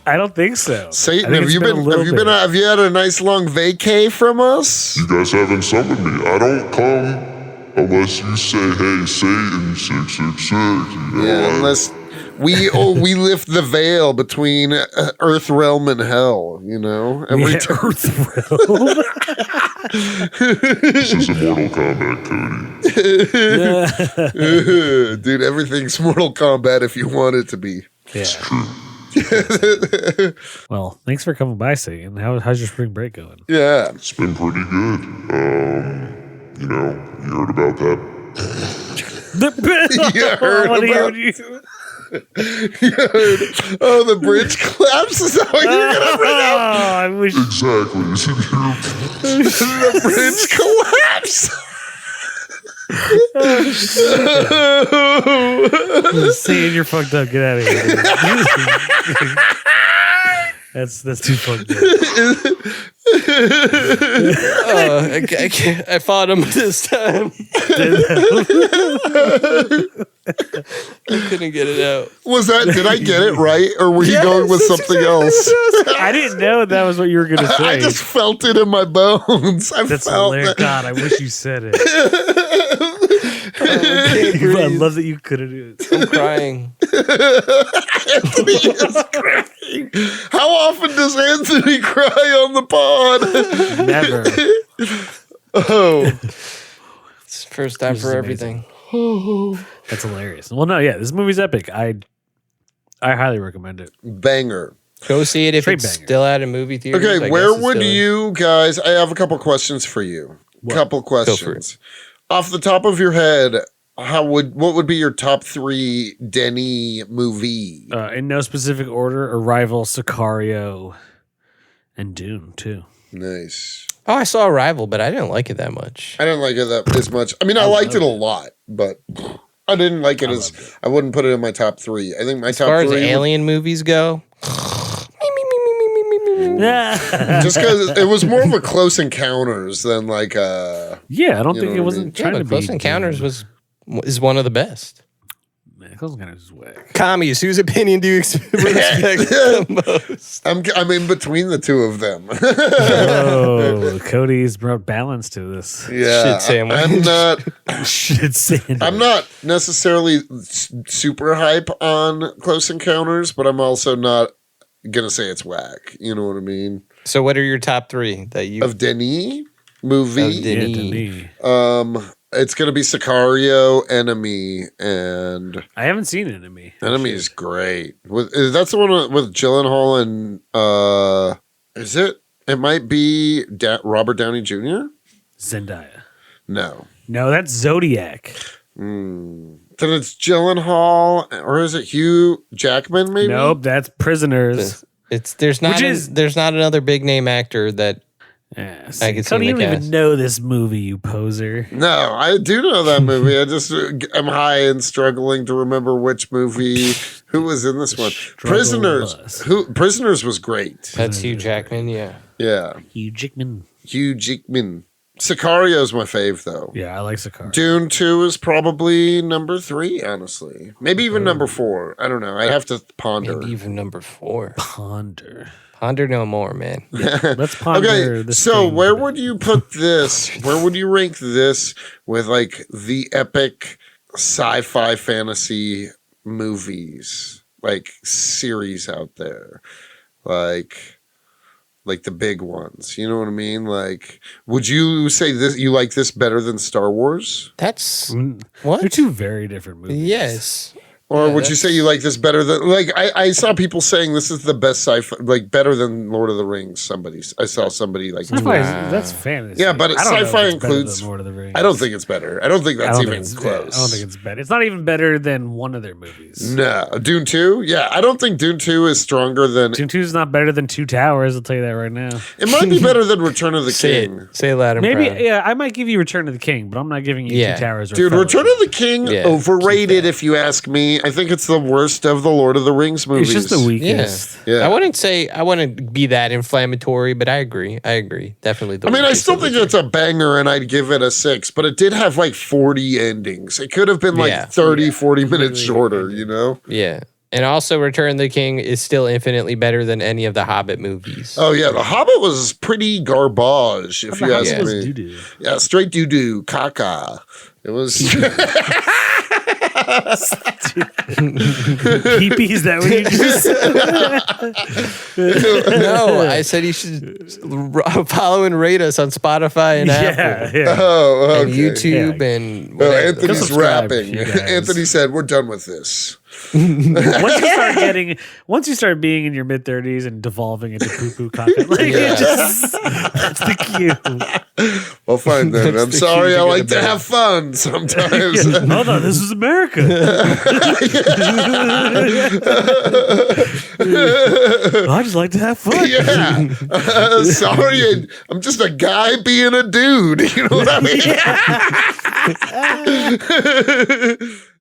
[SPEAKER 2] I don't think so.
[SPEAKER 1] Satan,
[SPEAKER 2] I think
[SPEAKER 1] have you had a nice long vacay from us?
[SPEAKER 4] You guys haven't summoned me. I don't come unless you say, "Hey, Satan, 666."
[SPEAKER 1] Unless we lift the veil between Earth realm and hell.
[SPEAKER 2] Earth realm.
[SPEAKER 4] This is a Mortal Kombat, Cody.
[SPEAKER 1] Dude, everything's Mortal Kombat if you want it to be.
[SPEAKER 2] Yeah.
[SPEAKER 4] It's true.
[SPEAKER 2] Well, thanks for coming by, Satan. How's your spring break going?
[SPEAKER 1] Yeah.
[SPEAKER 4] It's been pretty good. You heard about that?
[SPEAKER 1] You heard about Oh, the bridge collapse? Is that what you're gonna bring up?
[SPEAKER 2] I wish.
[SPEAKER 4] Exactly.
[SPEAKER 1] The bridge collapse.
[SPEAKER 2] Saying you're fucked up. Get out of here. That's too fucked up.
[SPEAKER 3] I fought him this time. I couldn't get it out.
[SPEAKER 1] Did I get it right? Or were you going with something else?
[SPEAKER 2] I didn't know that was what you were going to say.
[SPEAKER 1] I just felt it in my bones.
[SPEAKER 2] That's
[SPEAKER 1] felt
[SPEAKER 2] hilarious.
[SPEAKER 1] that.
[SPEAKER 2] God, I wish you said it. I love that you couldn't do it.
[SPEAKER 3] I'm crying.
[SPEAKER 1] Anthony is crying. How often does Anthony cry on the pod?
[SPEAKER 2] Never.
[SPEAKER 1] Oh.
[SPEAKER 3] It's the first time for everything.
[SPEAKER 2] That's hilarious. Well, no, yeah, this movie's epic. I highly recommend it.
[SPEAKER 1] Banger.
[SPEAKER 3] Go see it if
[SPEAKER 2] Straight
[SPEAKER 3] it's
[SPEAKER 2] banger.
[SPEAKER 3] still out in movie theaters.
[SPEAKER 1] Okay, where would you guys... I have a couple questions for you. Couple questions. Off the top of your head, what would be your top 3 Denny movie?
[SPEAKER 2] In no specific order, Arrival, Sicario, and Dune, too.
[SPEAKER 1] Nice.
[SPEAKER 3] Oh, I saw Arrival, but I didn't like it that much.
[SPEAKER 1] I didn't like it that as much. I mean, I liked it a lot, but I didn't like it I wouldn't put it in my top 3. I think my top 3...
[SPEAKER 3] As far as alien movies go...
[SPEAKER 1] just because it was more of a Close Encounters than like
[SPEAKER 2] yeah, I don't think it wasn't trying to be.
[SPEAKER 3] Close Encounters is one of the best.
[SPEAKER 2] Man, Close Encounters is whack.
[SPEAKER 3] Commies, whose opinion do you respect the most?
[SPEAKER 1] I'm in between the two of them.
[SPEAKER 2] Oh, Cody's brought balance to this.
[SPEAKER 1] Yeah,
[SPEAKER 3] Shit sandwich.
[SPEAKER 1] I'm not.
[SPEAKER 2] Shit sandwich.
[SPEAKER 1] I'm not necessarily super hype on Close Encounters, but I'm also not gonna say it's whack. You know what I mean?
[SPEAKER 3] So, what are your top 3 that you
[SPEAKER 1] of Denis movie?
[SPEAKER 3] Of Denis.
[SPEAKER 1] It's gonna be Sicario, Enemy, and
[SPEAKER 2] I haven't seen Enemy.
[SPEAKER 1] Enemy is great. That's the one with Gyllenhaal and is it? It might be Robert Downey Jr.
[SPEAKER 2] Zendaya.
[SPEAKER 1] No,
[SPEAKER 2] that's Zodiac.
[SPEAKER 1] Then it's Gyllenhaal, or is it Hugh Jackman? Maybe.
[SPEAKER 2] Nope, that's Prisoners.
[SPEAKER 3] There's not another big name actor that
[SPEAKER 2] Yeah,
[SPEAKER 3] I can see
[SPEAKER 2] Cody, you
[SPEAKER 3] in
[SPEAKER 2] don't
[SPEAKER 3] the
[SPEAKER 2] even
[SPEAKER 3] cast.
[SPEAKER 2] know this movie, you poser.
[SPEAKER 1] No, I do know that movie. I just am high and struggling to remember which movie. Who was in this one?
[SPEAKER 2] Struggle bus.
[SPEAKER 1] Prisoners was great.
[SPEAKER 3] That's Hugh Jackman. Yeah.
[SPEAKER 1] Yeah,
[SPEAKER 2] Hugh Jackman.
[SPEAKER 1] Hugh Jackman. Sicario's my fave though.
[SPEAKER 2] Yeah, I like Sicario.
[SPEAKER 1] Dune 2 is probably number 3, honestly. Maybe even number 4. I don't know. I'd have to ponder.
[SPEAKER 3] Maybe even number 4.
[SPEAKER 2] Ponder.
[SPEAKER 3] Ponder no more, man.
[SPEAKER 2] Let's ponder.
[SPEAKER 1] Okay,
[SPEAKER 2] this
[SPEAKER 1] so
[SPEAKER 2] thing
[SPEAKER 1] where
[SPEAKER 2] today.
[SPEAKER 1] would you put this? Where would you rank this with like the epic sci-fi fantasy movies, like series out there, like the big ones? You know what I mean? Like, would you say this? You like this better than Star Wars?
[SPEAKER 3] That's
[SPEAKER 2] They're
[SPEAKER 3] what?
[SPEAKER 2] two very different movies.
[SPEAKER 3] Yes.
[SPEAKER 1] Or
[SPEAKER 3] Yeah,
[SPEAKER 1] would you say you like this better than like I saw people saying this is the best sci-fi, like better than Lord of the Rings. I saw somebody like
[SPEAKER 2] That's fantasy.
[SPEAKER 1] Yeah, but
[SPEAKER 2] I don't know if
[SPEAKER 1] sci-fi
[SPEAKER 2] it's better
[SPEAKER 1] includes
[SPEAKER 2] than Lord of the Rings.
[SPEAKER 1] I don't think it's better. I don't think that's even
[SPEAKER 2] it's,
[SPEAKER 1] close.
[SPEAKER 2] I don't think it's better. It's not even better than one of their movies.
[SPEAKER 1] No, Dune 2? Yeah, I don't think Dune 2 is stronger than
[SPEAKER 2] Dune 2 is not better than Two Towers. I'll tell you that right now.
[SPEAKER 1] it might be better than Return of the King.
[SPEAKER 3] Say it loud and
[SPEAKER 2] Maybe,
[SPEAKER 3] proud.
[SPEAKER 2] yeah, I might give you Return of the King, but I'm not giving you
[SPEAKER 3] Yeah.
[SPEAKER 2] Two Towers. Or
[SPEAKER 1] Dude,
[SPEAKER 2] Fellowship.
[SPEAKER 1] Return of the King,
[SPEAKER 3] Yeah,
[SPEAKER 1] overrated if you ask me. I think it's the worst of the Lord of the Rings movies.
[SPEAKER 2] It's just the weakest.
[SPEAKER 1] Yeah.
[SPEAKER 3] I wouldn't say I wouldn't be that inflammatory, but I agree. Definitely.
[SPEAKER 1] I mean, I still think it's a banger and I'd give it a 6, but it did have like 40 endings. It could have been like 30, 40 minutes shorter, you know?
[SPEAKER 3] Yeah. And also Return of the King is still infinitely better than any of the Hobbit movies.
[SPEAKER 1] Oh, yeah. The Hobbit was pretty garbage, if you ask
[SPEAKER 2] was
[SPEAKER 1] me.
[SPEAKER 2] doo-doo.
[SPEAKER 1] Yeah, straight doo-doo, caca. It was...
[SPEAKER 2] Pee-pee, is that what you just said?
[SPEAKER 3] No, I said you should follow and rate us on Spotify and Apple.
[SPEAKER 2] Yeah.
[SPEAKER 1] Oh,
[SPEAKER 3] And
[SPEAKER 1] okay.
[SPEAKER 3] YouTube and
[SPEAKER 1] Oh,
[SPEAKER 3] whatever.
[SPEAKER 1] Anthony's
[SPEAKER 2] subscribe,
[SPEAKER 1] rapping.
[SPEAKER 2] you guys.
[SPEAKER 1] Anthony said, we're done with this.
[SPEAKER 2] Once you start being in your mid 30s and devolving into poo poo caca, like it just that's the cue.
[SPEAKER 1] Well, fine then.
[SPEAKER 3] That's
[SPEAKER 1] I'm
[SPEAKER 3] the
[SPEAKER 1] sorry.
[SPEAKER 3] key to
[SPEAKER 1] I like
[SPEAKER 3] get
[SPEAKER 1] to
[SPEAKER 3] better.
[SPEAKER 1] have fun sometimes.
[SPEAKER 2] Hold on, this is America. I just like to have fun.
[SPEAKER 1] Yeah. Sorry. I'm just a guy being a dude. You know what I mean?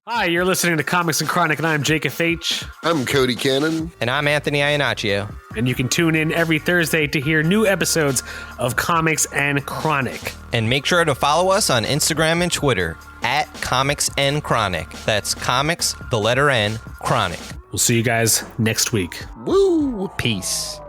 [SPEAKER 2] Hi, you're listening to Comics and Chronic, and I'm Jake FH.
[SPEAKER 1] I'm Cody Cannon.
[SPEAKER 3] And I'm Anthony Iannaccio.
[SPEAKER 2] And you can tune in every Thursday to hear new episodes of Comics and Chronic.
[SPEAKER 5] And make sure to follow us on Instagram and Twitter at Comics N Chronic. That's comics, the letter N, Chronic.
[SPEAKER 2] We'll see you guys next week.
[SPEAKER 1] Woo.
[SPEAKER 3] Peace.